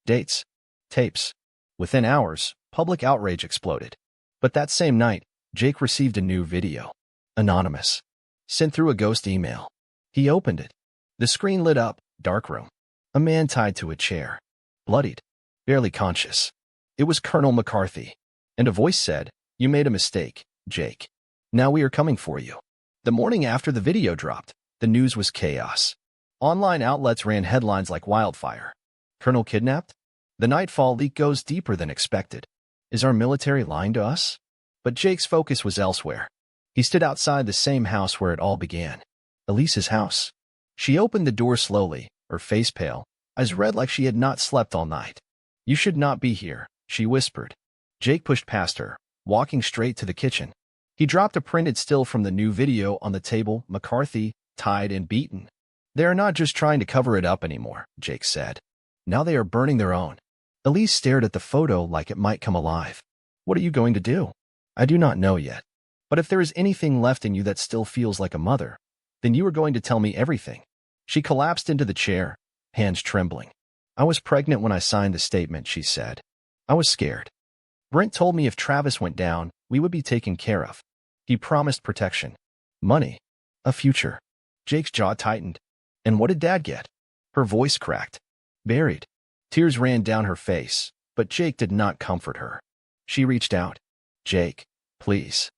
dates, tapes. Within hours, public outrage exploded. But that same night, Jake received a new video. Anonymous. Sent through a ghost email. He opened it. The screen lit up, darkroom. A man tied to a chair. Bloodied. Barely conscious. It was Colonel McCarthy. And a voice said, "You made a mistake, Jake. Now we are coming for you." The morning after the video dropped, the news was chaos. Online outlets ran headlines like wildfire. Colonel kidnapped? The Nightfall leak goes deeper than expected. Is our military lying to us? But Jake's focus was elsewhere. He stood outside the same house where it all began. Elise's house. She opened the door slowly, her face pale, eyes red like she had not slept all night. "You should not be here," she whispered. Jake pushed past her, walking straight to the kitchen. He dropped a printed still from the new video on the table. "McCarthy, tied and beaten. They are not just trying to cover it up anymore," Jake said. "Now they are burning their own." Elise stared at the photo like it might come alive. "What are you going to do?" "I do not know yet. But if there is anything left in you that still feels like a mother, then you are going to tell me everything." She collapsed into the chair, hands trembling. "I was pregnant when I signed the statement," she said. "I was scared. Brent told me if Travis went down, we would be taken care of. He promised protection, money, a future." Jake's jaw tightened. "And what did Dad get?" Her voice cracked. "Buried." Tears ran down her face, but Jake did not comfort her. She reached out. "Jake, please.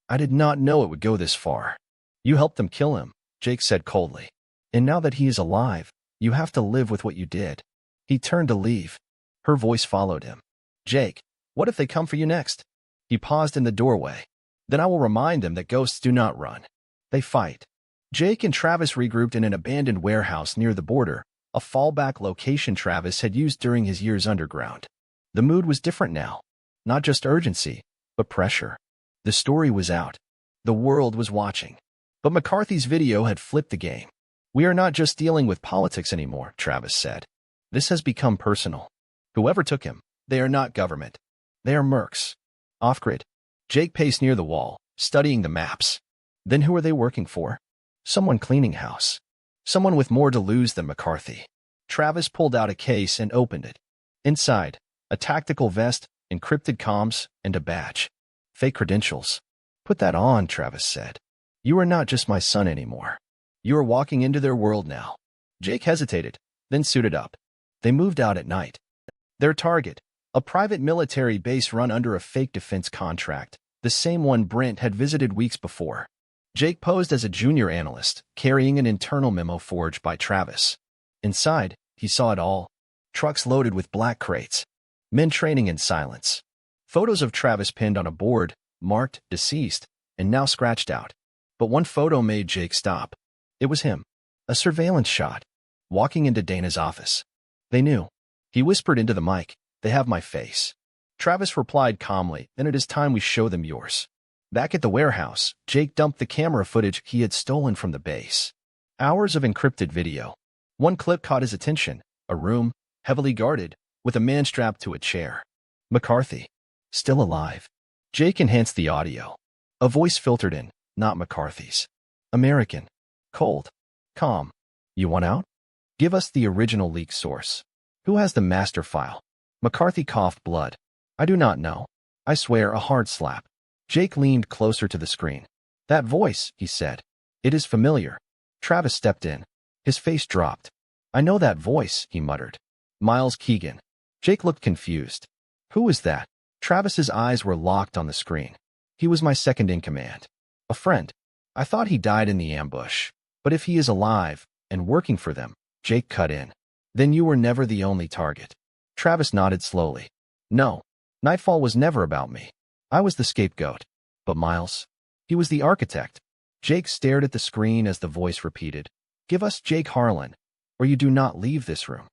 I did not know it would go this far." "You helped them kill him," Jake said coldly. "And now that he is alive, you have to live with what you did." He turned to leave. Her voice followed him. "Jake, what if they come for you next?" He paused in the doorway. "Then I will remind them that ghosts do not run. They fight." Jake and Travis regrouped in an abandoned warehouse near the border, a fallback location Travis had used during his years underground. The mood was different now. Not just urgency, but pressure. The story was out. The world was watching. But McCarthy's video had flipped the game. "We are not just dealing with politics anymore," Travis said. "This has become personal. Whoever took him, they are not government. They are mercs. Off-grid." Jake paced near the wall, studying the maps. Then who are they working for? Someone cleaning house. Someone with more to lose than McCarthy. Travis pulled out a case and opened it. Inside, a tactical vest, encrypted comms, and a badge. Fake credentials. "Put that on," Travis said. "You are not just my son anymore. You are walking into their world now." Jake hesitated, then suited up. They moved out at night. Their target, a private military base run under a fake defense contract, the same one Brent had visited weeks before. Jake posed as a junior analyst, carrying an internal memo forged by Travis. Inside, he saw it all. Trucks loaded with black crates. Men training in silence. Photos of Travis pinned on a board, marked deceased, and now scratched out. But one photo made Jake stop. It was him. A surveillance shot. Walking into Dana's office. They knew. He whispered into the mic, "They have my face." Travis replied calmly, "Then it is time we show them yours." Back at the warehouse, Jake dumped the camera footage he had stolen from the base. Hours of encrypted video. One clip caught his attention, a room, heavily guarded, with a man strapped to a chair. McCarthy. Still alive. Jake enhanced the audio. A voice filtered in, not McCarthy's. American. Cold. Calm. "You want out? Give us the original leak source. Who has the master file?" McCarthy coughed blood. "I do not know. I swear, a hard slap. Jake leaned closer to the screen. That voice, he said. It is familiar. Travis stepped in. His face dropped. I know that voice, he muttered. Miles Keegan. Jake looked confused. Who was that? Travis's eyes were locked on the screen. He was my second in command. A friend. I thought he died in the ambush. But if he is alive and working for them, Jake cut in. Then you were never the only target. Travis nodded slowly. No. Nightfall was never about me. I was the scapegoat. But Miles? He was the architect. Jake stared at the screen as the voice repeated, Give us Jake Harlan, or you do not leave this room.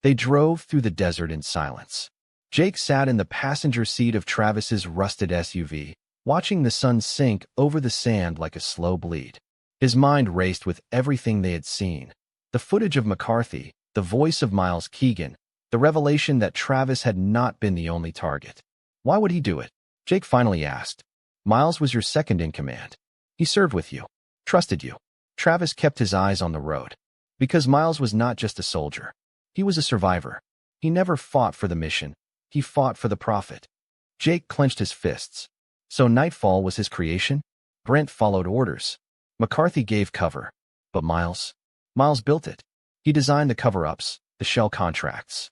They drove through the desert in silence. Jake sat in the passenger seat of Travis's rusted SUV, watching the sun sink over the sand like a slow bleed. His mind raced with everything they had seen. The footage of McCarthy, the voice of Miles Keegan, the revelation that Travis had not been the only target. Why would he do it? Jake finally asked. Miles was your second in command. He served with you, trusted you. Travis kept his eyes on the road. Because Miles was not just a soldier. He was a survivor. He never fought for the mission. He fought for the profit. Jake clenched his fists. So Nightfall was his creation? Brent followed orders. McCarthy gave cover. But Miles built it. He designed the cover-ups, the shell contracts.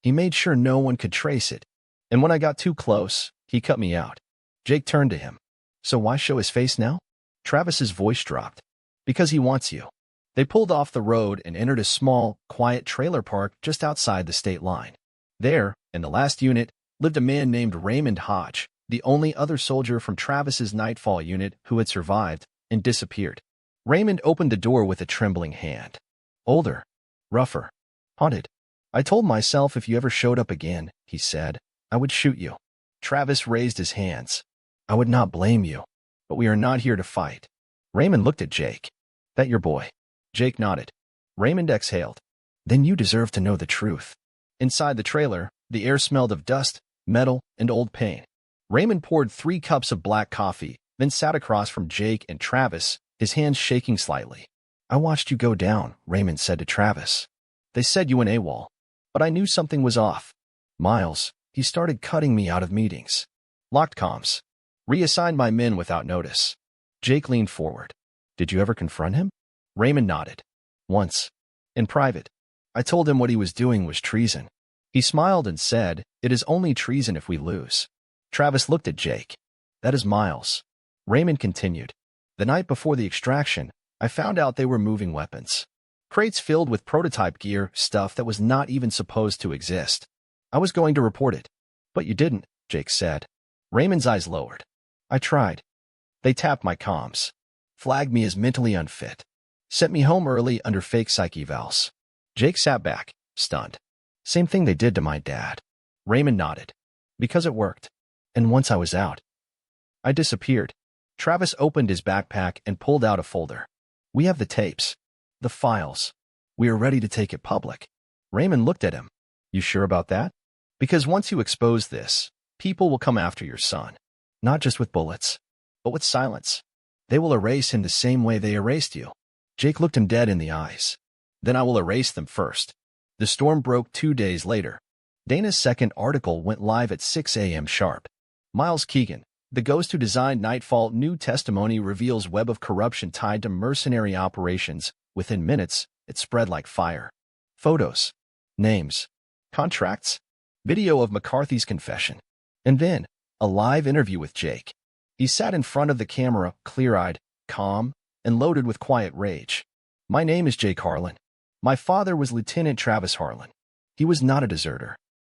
He made sure no one could trace it. And when I got too close, he cut me out. Jake turned to him. So why show his face now? Travis's voice dropped. Because he wants you. They pulled off the road and entered a small, quiet trailer park just outside the state line. There, in the last unit, lived a man named Raymond Hodge, the only other soldier from Travis's Nightfall unit who had survived and disappeared. Raymond opened the door with a trembling hand. Older, rougher, haunted. I told myself if you ever showed up again, he said, I would shoot you. Travis raised his hands. I would not blame you, but we are not here to fight. Raymond looked at Jake. That your boy? Jake nodded. Raymond exhaled. Then you deserve to know the truth. Inside the trailer, the air smelled of dust, metal, and old paint. Raymond poured 3 cups of black coffee, then sat across from Jake and Travis, his hands shaking slightly. I watched you go down, Raymond said to Travis. They said you went AWOL, but I knew something was off. Miles, he started cutting me out of meetings. Locked comms. Reassigned my men without notice. Jake leaned forward. Did you ever confront him? Raymond nodded. Once. In private. I told him what he was doing was treason. He smiled and said, It is only treason if we lose. Travis looked at Jake. That is Miles. Raymond continued. The night before the extraction, I found out they were moving weapons. Crates filled with prototype gear, stuff that was not even supposed to exist. I was going to report it. But you didn't, Jake said. Raymond's eyes lowered. I tried. They tapped my comms. Flagged me as mentally unfit. Sent me home early under fake psych evals. Jake sat back, stunned. Same thing they did to my dad. Raymond nodded. Because it worked. And once I was out, I disappeared. Travis opened his backpack and pulled out a folder. We have the tapes. The files. We are ready to take it public. Raymond looked at him. You sure about that? Because once you expose this, people will come after your son. Not just with bullets, but with silence. They will erase him the same way they erased you. Jake looked him dead in the eyes. Then I will erase them first. The storm broke 2 days later. Dana's second article went live at 6 a.m. sharp. Miles Keegan, the ghost who designed Nightfall, new testimony reveals web of corruption tied to mercenary operations. Within minutes, it spread like fire. Photos, names, contracts, video of McCarthy's confession. And then, a live interview with Jake. He sat in front of the camera, clear-eyed, calm, and loaded with quiet rage. My name is Jake Harlan. My father was Lieutenant Travis Harlan. He was not a deserter.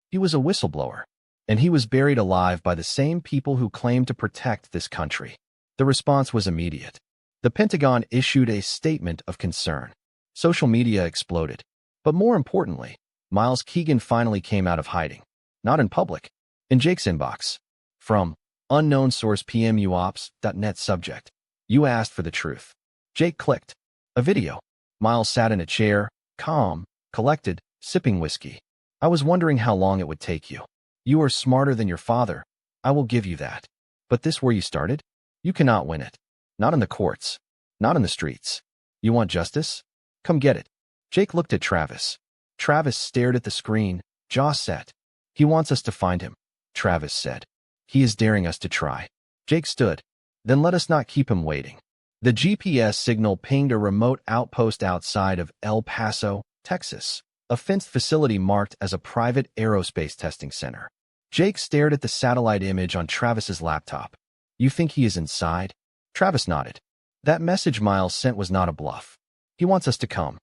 He was a whistleblower. And he was buried alive by the same people who claimed to protect this country. The response was immediate. The Pentagon issued a statement of concern. Social media exploded. But more importantly, Miles Keegan finally came out of hiding. Not in public. In Jake's inbox. From unknown source PMUops.net subject. You asked for the truth. Jake clicked. A video. Miles sat in a chair, calm, collected, sipping whiskey. I was wondering how long it would take you. You are smarter than your father. I will give you that. But this where you started? You cannot win it. Not in the courts. Not in the streets. You want justice? Come get it. Jake looked at Travis. Travis stared at the screen, jaw set. He wants us to find him, Travis said. He is daring us to try. Jake stood. Then let us not keep him waiting. The GPS signal pinged a remote outpost outside of El Paso, Texas, a fenced facility marked as a private aerospace testing center. Jake stared at the satellite image on Travis's laptop. You think he is inside? Travis nodded. That message Miles sent was not a bluff. He wants us to come.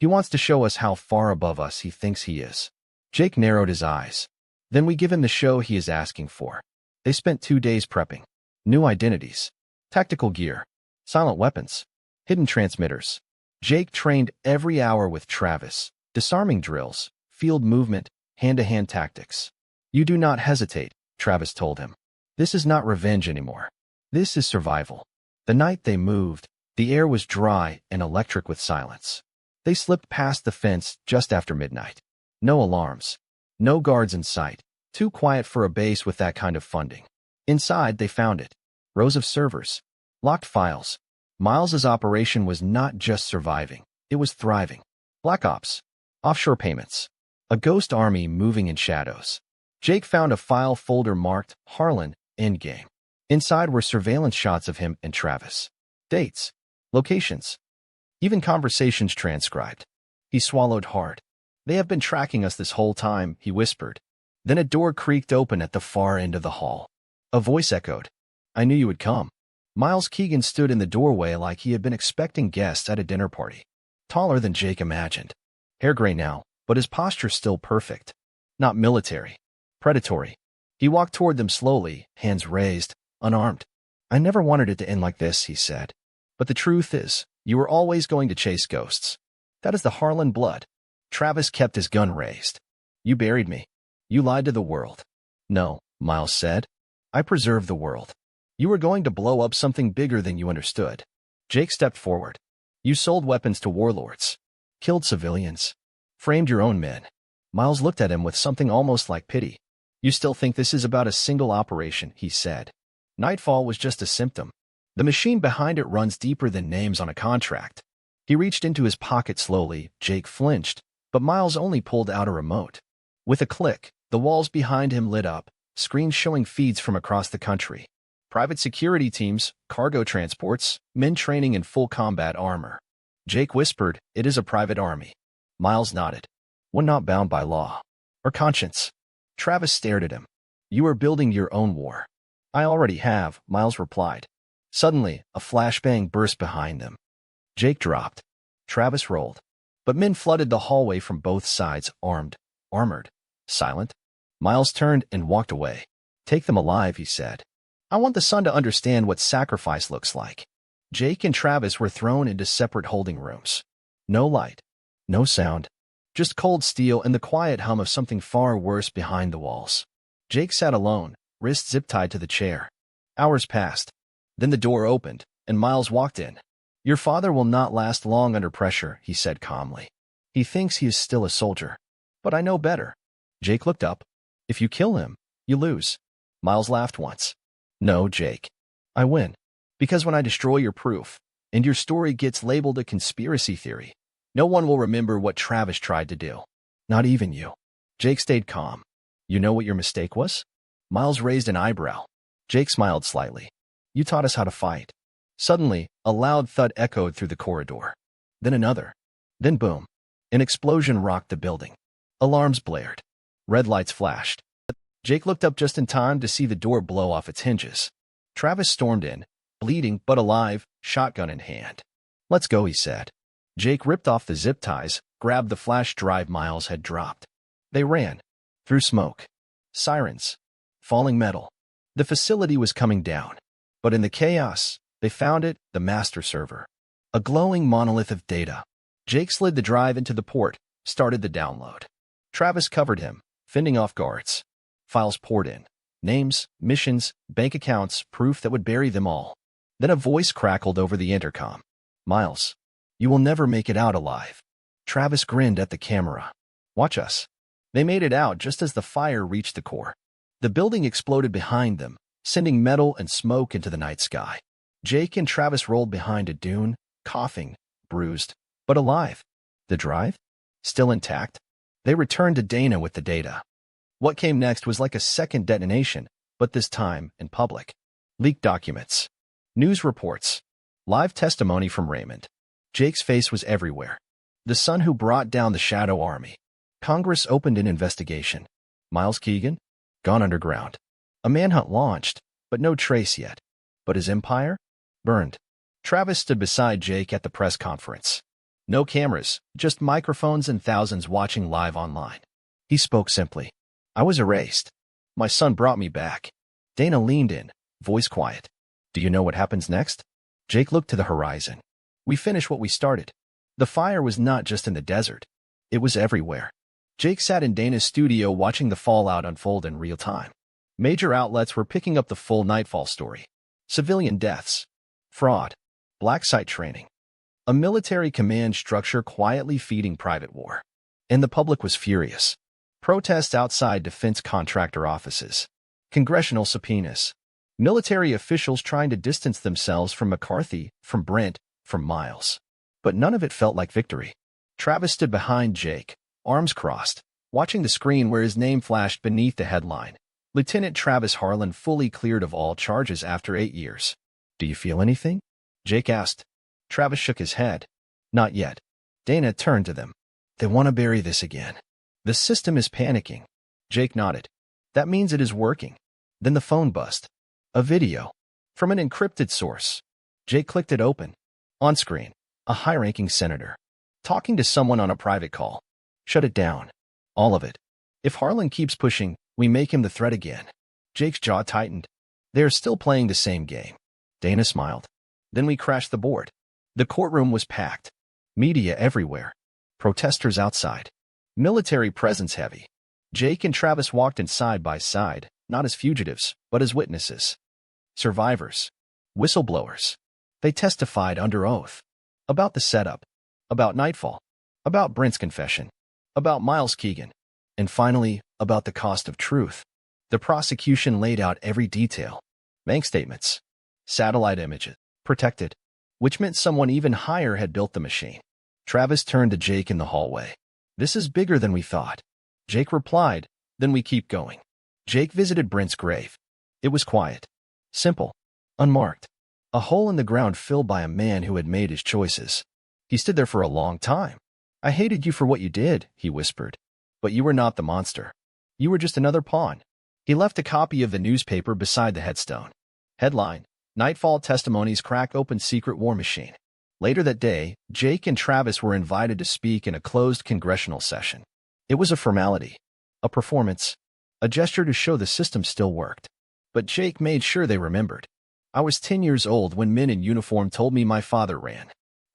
He wants to show us how far above us he thinks he is. Jake narrowed his eyes. Then we give him the show he is asking for. They spent 2 days prepping. New identities, tactical gear, silent weapons, hidden transmitters. Jake trained every hour with Travis, disarming drills, field movement, hand-to-hand tactics. You do not hesitate, Travis told him. This is not revenge anymore. This is survival. The night they moved, the air was dry and electric with silence. They slipped past the fence just after midnight. No alarms. No guards in sight. Too quiet for a base with that kind of funding. Inside, they found it. Rows of servers. Locked files. Miles's operation was not just surviving. It was thriving. Black Ops. Offshore payments. A ghost army moving in shadows. Jake found a file folder marked Harlan Endgame. Inside were surveillance shots of him and Travis. Dates. Locations. Even conversations transcribed. He swallowed hard. They have been tracking us this whole time, he whispered. Then a door creaked open at the far end of the hall. A voice echoed. I knew you would come. Miles Keegan stood in the doorway like he had been expecting guests at a dinner party. Taller than Jake imagined. Hair gray now, but his posture still perfect. Not military. Predatory. He walked toward them slowly, hands raised, unarmed. I never wanted it to end like this, he said. But the truth is, you were always going to chase ghosts. That is the Harlan blood. Travis kept his gun raised. You buried me. You lied to the world. No, Miles said. I preserved the world. You were going to blow up something bigger than you understood. Jake stepped forward. You sold weapons to warlords. Killed civilians. Framed your own men. Miles looked at him with something almost like pity. You still think this is about a single operation, he said. Nightfall was just a symptom. The machine behind it runs deeper than names on a contract. He reached into his pocket slowly. Jake flinched, but Miles only pulled out a remote. With a click, the walls behind him lit up, screens showing feeds from across the country. Private security teams, cargo transports, men training in full combat armor. Jake whispered, it is a private army. Miles nodded. One not bound by law. Or conscience. Travis stared at him. You are building your own war. I already have, Miles replied. Suddenly, a flashbang burst behind them. Jake dropped. Travis rolled. But men flooded the hallway from both sides, armed, armored, silent. Miles turned and walked away. Take them alive, he said. I want the sun to understand what sacrifice looks like. Jake and Travis were thrown into separate holding rooms. No light. No sound. Just cold steel and the quiet hum of something far worse behind the walls. Jake sat alone, wrists zip-tied to the chair. Hours passed. Then the door opened, and Miles walked in. Your father will not last long under pressure, he said calmly. He thinks he is still a soldier. But I know better. Jake looked up. If you kill him, you lose. Miles laughed once. No, Jake. I win. Because when I destroy your proof, and your story gets labeled a conspiracy theory, no one will remember what Travis tried to do. Not even you. Jake stayed calm. You know what your mistake was? Miles raised an eyebrow. Jake smiled slightly. You taught us how to fight. Suddenly, a loud thud echoed through the corridor. Then another. Then boom. An explosion rocked the building. Alarms blared. Red lights flashed. Jake looked up just in time to see the door blow off its hinges. Travis stormed in, bleeding but alive, shotgun in hand. Let's go, he said. Jake ripped off the zip ties, grabbed the flash drive Miles had dropped. They ran. Through smoke. Sirens. Falling metal. The facility was coming down. But in the chaos, they found it, the master server. A glowing monolith of data. Jake slid the drive into the port, started the download. Travis covered him, fending off guards. Files poured in. Names, missions, bank accounts, proof that would bury them all. Then a voice crackled over the intercom. Miles, you will never make it out alive. Travis grinned at the camera. Watch us. They made it out just as the fire reached the core. The building exploded behind them, sending metal and smoke into the night sky. Jake and Travis rolled behind a dune, coughing, bruised, but alive. The drive? Still intact. They returned to Dana with the data. What came next was like a second detonation, but this time in public. Leaked documents, news reports, live testimony from Raymond. Jake's face was everywhere. The son who brought down the Shadow Army. Congress opened an investigation. Miles Keegan? Gone underground. A manhunt launched, but no trace yet. But his empire? Burned. Travis stood beside Jake at the press conference. No cameras, just microphones and thousands watching live online. He spoke simply. I was erased. My son brought me back. Dana leaned in, voice quiet. Do you know what happens next? Jake looked to the horizon. We finish what we started. The fire was not just in the desert. It was everywhere. Jake sat in Dana's studio watching the fallout unfold in real time. Major outlets were picking up the full Nightfall story. Civilian deaths. Fraud. Black site training. A military command structure quietly feeding private war. And the public was furious. Protests outside defense contractor offices. Congressional subpoenas. Military officials trying to distance themselves from McCarthy, from Brent, from Miles. But none of it felt like victory. Travis stood behind Jake, arms crossed, watching the screen where his name flashed beneath the headline. Lieutenant Travis Harlan fully cleared of all charges after 8 years. Do you feel anything? Jake asked. Travis shook his head. Not yet. Dana turned to them. They want to bury this again. The system is panicking. Jake nodded. That means it is working. Then the phone buzzed. A video. From an encrypted source. Jake clicked it open. On screen, a high-ranking senator. Talking to someone on a private call. Shut it down. All of it. If Harlan keeps pushing, we make him the threat again. Jake's jaw tightened. They are still playing the same game. Dana smiled. Then we crashed the board. The courtroom was packed. Media everywhere. Protesters outside. Military presence heavy. Jake and Travis walked in side by side, not as fugitives, but as witnesses. Survivors. Whistleblowers. They testified under oath. About the setup. About Nightfall. About Brent's confession. About Miles Keegan. And finally, about the cost of truth. The prosecution laid out every detail. Bank statements. Satellite images. Protected. Which meant someone even higher had built the machine. Travis turned to Jake in the hallway. This is bigger than we thought. Jake replied, then we keep going. Jake visited Brent's grave. It was quiet. Simple. Unmarked. A hole in the ground filled by a man who had made his choices. He stood there for a long time. I hated you for what you did, he whispered. But you were not the monster. You were just another pawn. He left a copy of the newspaper beside the headstone. Headline: Nightfall Testimonies Crack Open Secret War Machine. Later that day, Jake and Travis were invited to speak in a closed congressional session. It was a formality, a performance, a gesture to show the system still worked. But Jake made sure they remembered. I was 10 years old when men in uniform told me my father ran.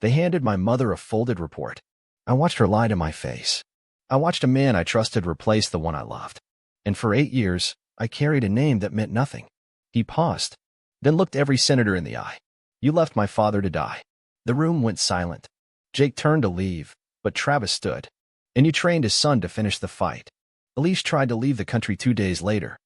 They handed my mother a folded report. I watched her lie to my face. I watched a man I trusted replace the one I loved. And for 8 years, I carried a name that meant nothing. He paused, then looked every senator in the eye. You left my father to die. The room went silent. Jake turned to leave, but Travis stood. And you trained his son to finish the fight. Elise tried to leave the country 2 days later.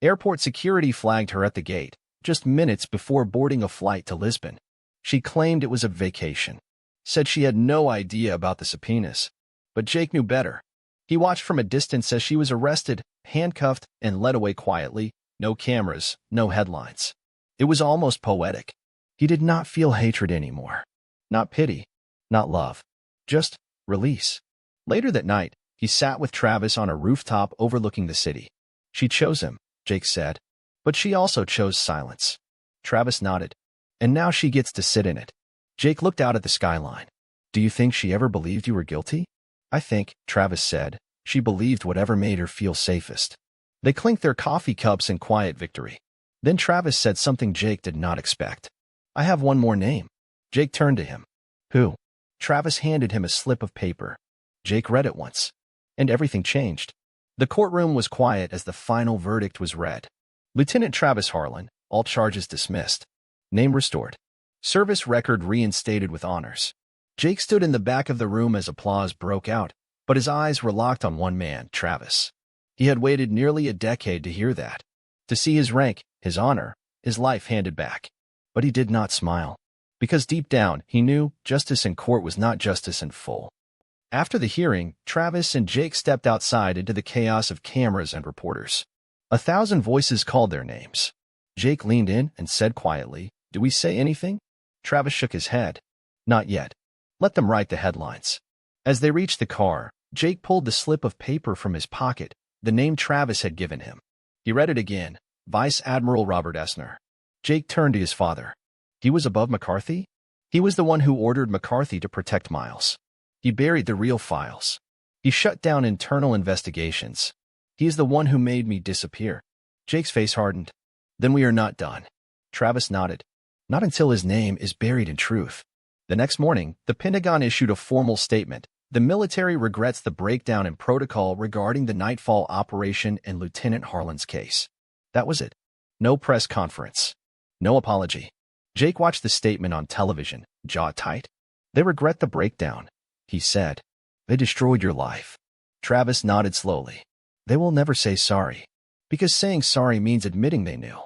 Airport security flagged her at the gate, just minutes before boarding a flight to Lisbon. She claimed it was a vacation. Said she had no idea about the subpoenas. But Jake knew better. He watched from a distance as she was arrested, handcuffed, and led away quietly. No cameras, no headlines. It was almost poetic. He did not feel hatred anymore. Not pity. Not love. Just release. Later that night, he sat with Travis on a rooftop overlooking the city. She chose him, Jake said. But she also chose silence. Travis nodded. And now she gets to sit in it. Jake looked out at the skyline. Do you think she ever believed you were guilty? I think, Travis said, she believed whatever made her feel safest. They clinked their coffee cups in quiet victory. Then Travis said something Jake did not expect. I have one more name. Jake turned to him. Who? Travis handed him a slip of paper. Jake read it once. And everything changed. The courtroom was quiet as the final verdict was read. Lieutenant Travis Harlan, all charges dismissed. Name restored. Service record reinstated with honors. Jake stood in the back of the room as applause broke out, but his eyes were locked on one man, Travis. He had waited nearly a decade to hear that. To see his rank, his honor, his life handed back. But he did not smile. Because deep down, he knew justice in court was not justice in full. After the hearing, Travis and Jake stepped outside into the chaos of cameras and reporters. 1,000 voices called their names. Jake leaned in and said quietly, "Do we say anything?" Travis shook his head. "Not yet. Let them write the headlines." As they reached the car, Jake pulled the slip of paper from his pocket, the name Travis had given him. He read it again, Vice Admiral Robert Essner. Jake turned to his father. He was above McCarthy? He was the one who ordered McCarthy to protect Miles. He buried the real files. He shut down internal investigations. He is the one who made me disappear. Jake's face hardened. Then we are not done. Travis nodded. Not until his name is buried in truth. The next morning, the Pentagon issued a formal statement. The military regrets the breakdown in protocol regarding the Nightfall operation and Lieutenant Harlan's case. That was it. No press conference. No apology. Jake watched the statement on television, jaw tight. They regret the breakdown, he said. They destroyed your life. Travis nodded slowly. They will never say sorry. Because saying sorry means admitting they knew.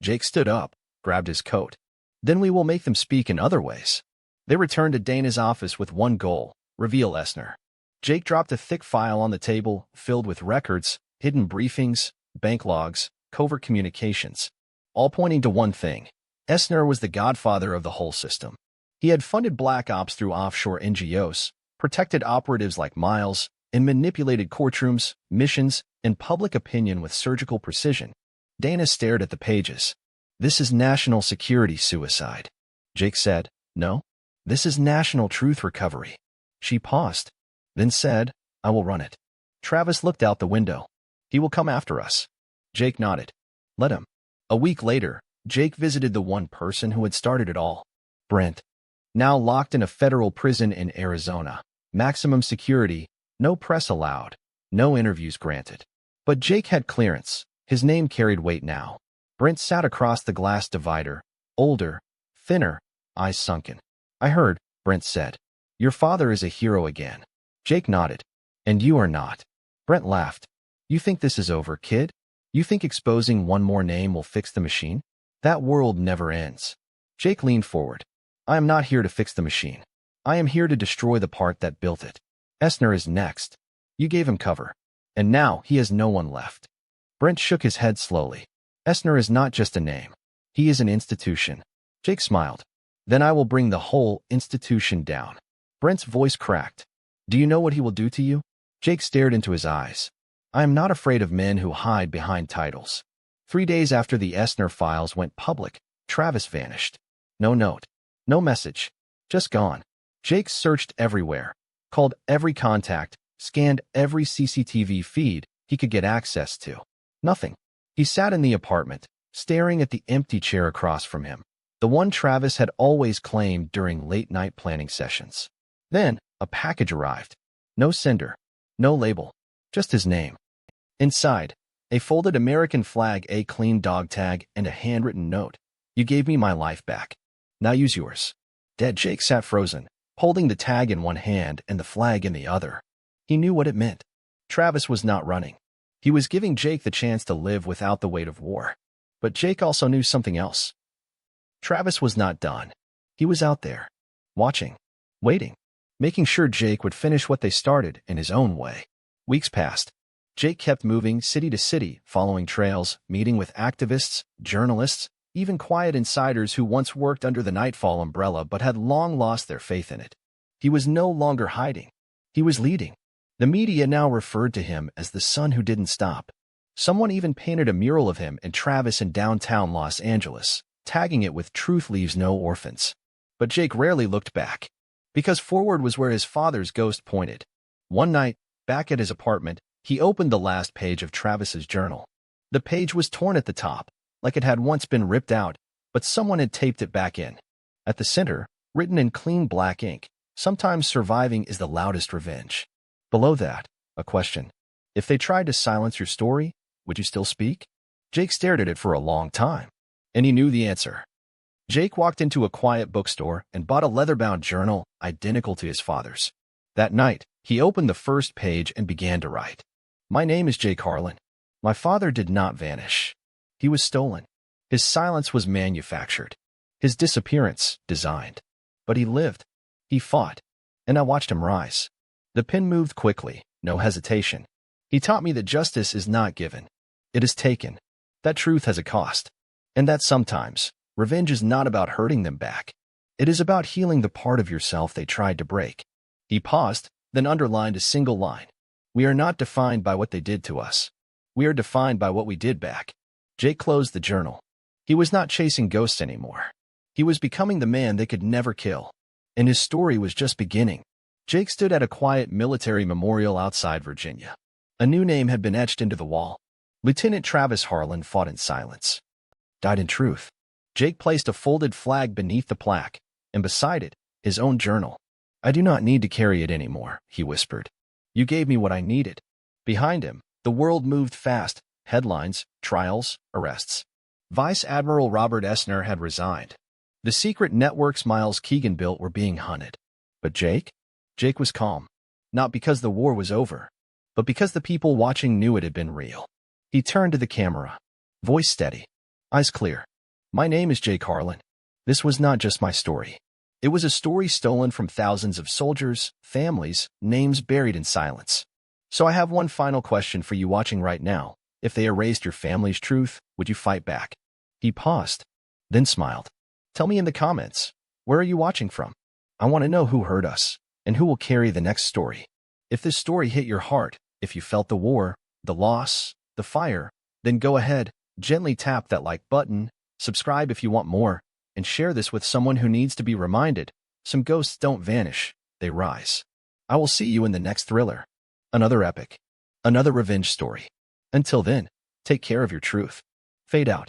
Jake stood up, grabbed his coat. Then we will make them speak in other ways. They returned to Dana's office with one goal, reveal Essner. Jake dropped a thick file on the table, filled with records, hidden briefings, bank logs, covert communications, all pointing to one thing. Essner was the godfather of the whole system. He had funded black ops through offshore NGOs, protected operatives like Miles, and manipulated courtrooms, missions, and public opinion with surgical precision. Dana stared at the pages. This is national security suicide. Jake said, no, this is national truth recovery. She paused, then said, I will run it. Travis looked out the window. He will come after us. Jake nodded. Let him. A week later, Jake visited the one person who had started it all. Brent. Now locked in a federal prison in Arizona. Maximum security, no press allowed, no interviews granted. But Jake had clearance. His name carried weight now. Brent sat across the glass divider, older, thinner, eyes sunken. I heard, Brent said. Your father is a hero again. Jake nodded. And you are not. Brent laughed. You think this is over, kid? You think exposing one more name will fix the machine? That world never ends. Jake leaned forward. I am not here to fix the machine. I am here to destroy the part that built it. Essner is next. You gave him cover. And now he has no one left. Brent shook his head slowly. Essner is not just a name. He is an institution. Jake smiled. Then I will bring the whole institution down. Brent's voice cracked. Do you know what he will do to you? Jake stared into his eyes. I am not afraid of men who hide behind titles. 3 days after the Essner files went public, Travis vanished. No note. No message. Just gone. Jake searched everywhere, called every contact, scanned every CCTV feed he could get access to. Nothing. He sat in the apartment, staring at the empty chair across from him, the one Travis had always claimed during late-night planning sessions. Then, a package arrived. No sender. No label. Just his name. Inside, a folded American flag, a clean dog tag, and a handwritten note. You gave me my life back. Now use yours. Dead Jake sat frozen, holding the tag in one hand and the flag in the other. He knew what it meant. Travis was not running. He was giving Jake the chance to live without the weight of war. But Jake also knew something else. Travis was not done. He was out there, watching, waiting, making sure Jake would finish what they started in his own way. Weeks passed. Jake kept moving city to city, following trails, meeting with activists, journalists, even quiet insiders who once worked under the Nightfall umbrella but had long lost their faith in it. He was no longer hiding. He was leading. The media now referred to him as the son who didn't stop. Someone even painted a mural of him and Travis in downtown Los Angeles, tagging it with "Truth leaves no orphans." But Jake rarely looked back, because forward was where his father's ghost pointed. One night, back at his apartment, he opened the last page of Travis's journal. The page was torn at the top, like it had once been ripped out, but someone had taped it back in. At the center, written in clean black ink, sometimes surviving is the loudest revenge. Below that, a question. If they tried to silence your story, would you still speak? Jake stared at it for a long time, and he knew the answer. Jake walked into a quiet bookstore and bought a leather-bound journal identical to his father's. That night, he opened the first page and began to write. My name is Jake Harlan. My father did not vanish. He was stolen. His silence was manufactured. His disappearance designed. But he lived. He fought. And I watched him rise. The pen moved quickly, no hesitation. He taught me that justice is not given. It is taken. That truth has a cost. And that sometimes, revenge is not about hurting them back. It is about healing the part of yourself they tried to break. He paused, then underlined a single line. We are not defined by what they did to us. We are defined by what we did back. Jake closed the journal. He was not chasing ghosts anymore. He was becoming the man they could never kill. And his story was just beginning. Jake stood at a quiet military memorial outside Virginia. A new name had been etched into the wall. Lieutenant Travis Harlan fought in silence. Died in truth. Jake placed a folded flag beneath the plaque, and beside it, his own journal. I do not need to carry it anymore, he whispered. You gave me what I needed. Behind him, the world moved fast. Headlines, trials, arrests. Vice Admiral Robert Essner had resigned. The secret networks Miles Keegan built were being hunted. But Jake? Jake was calm. Not because the war was over, but because the people watching knew it had been real. He turned to the camera. Voice steady. Eyes clear. My name is Jake Harlan. This was not just my story. It was a story stolen from thousands of soldiers, families, names buried in silence. So I have one final question for you watching right now. If they erased your family's truth, would you fight back? He paused, then smiled. Tell me in the comments, where are you watching from? I want to know who hurt us, and who will carry the next story. If this story hit your heart, if you felt the war, the loss, the fire, then go ahead, gently tap that like button, subscribe if you want more, and share this with someone who needs to be reminded. Some ghosts don't vanish, they rise. I will see you in the next thriller. Another epic. Another revenge story. Until then, take care of your truth. Fade out.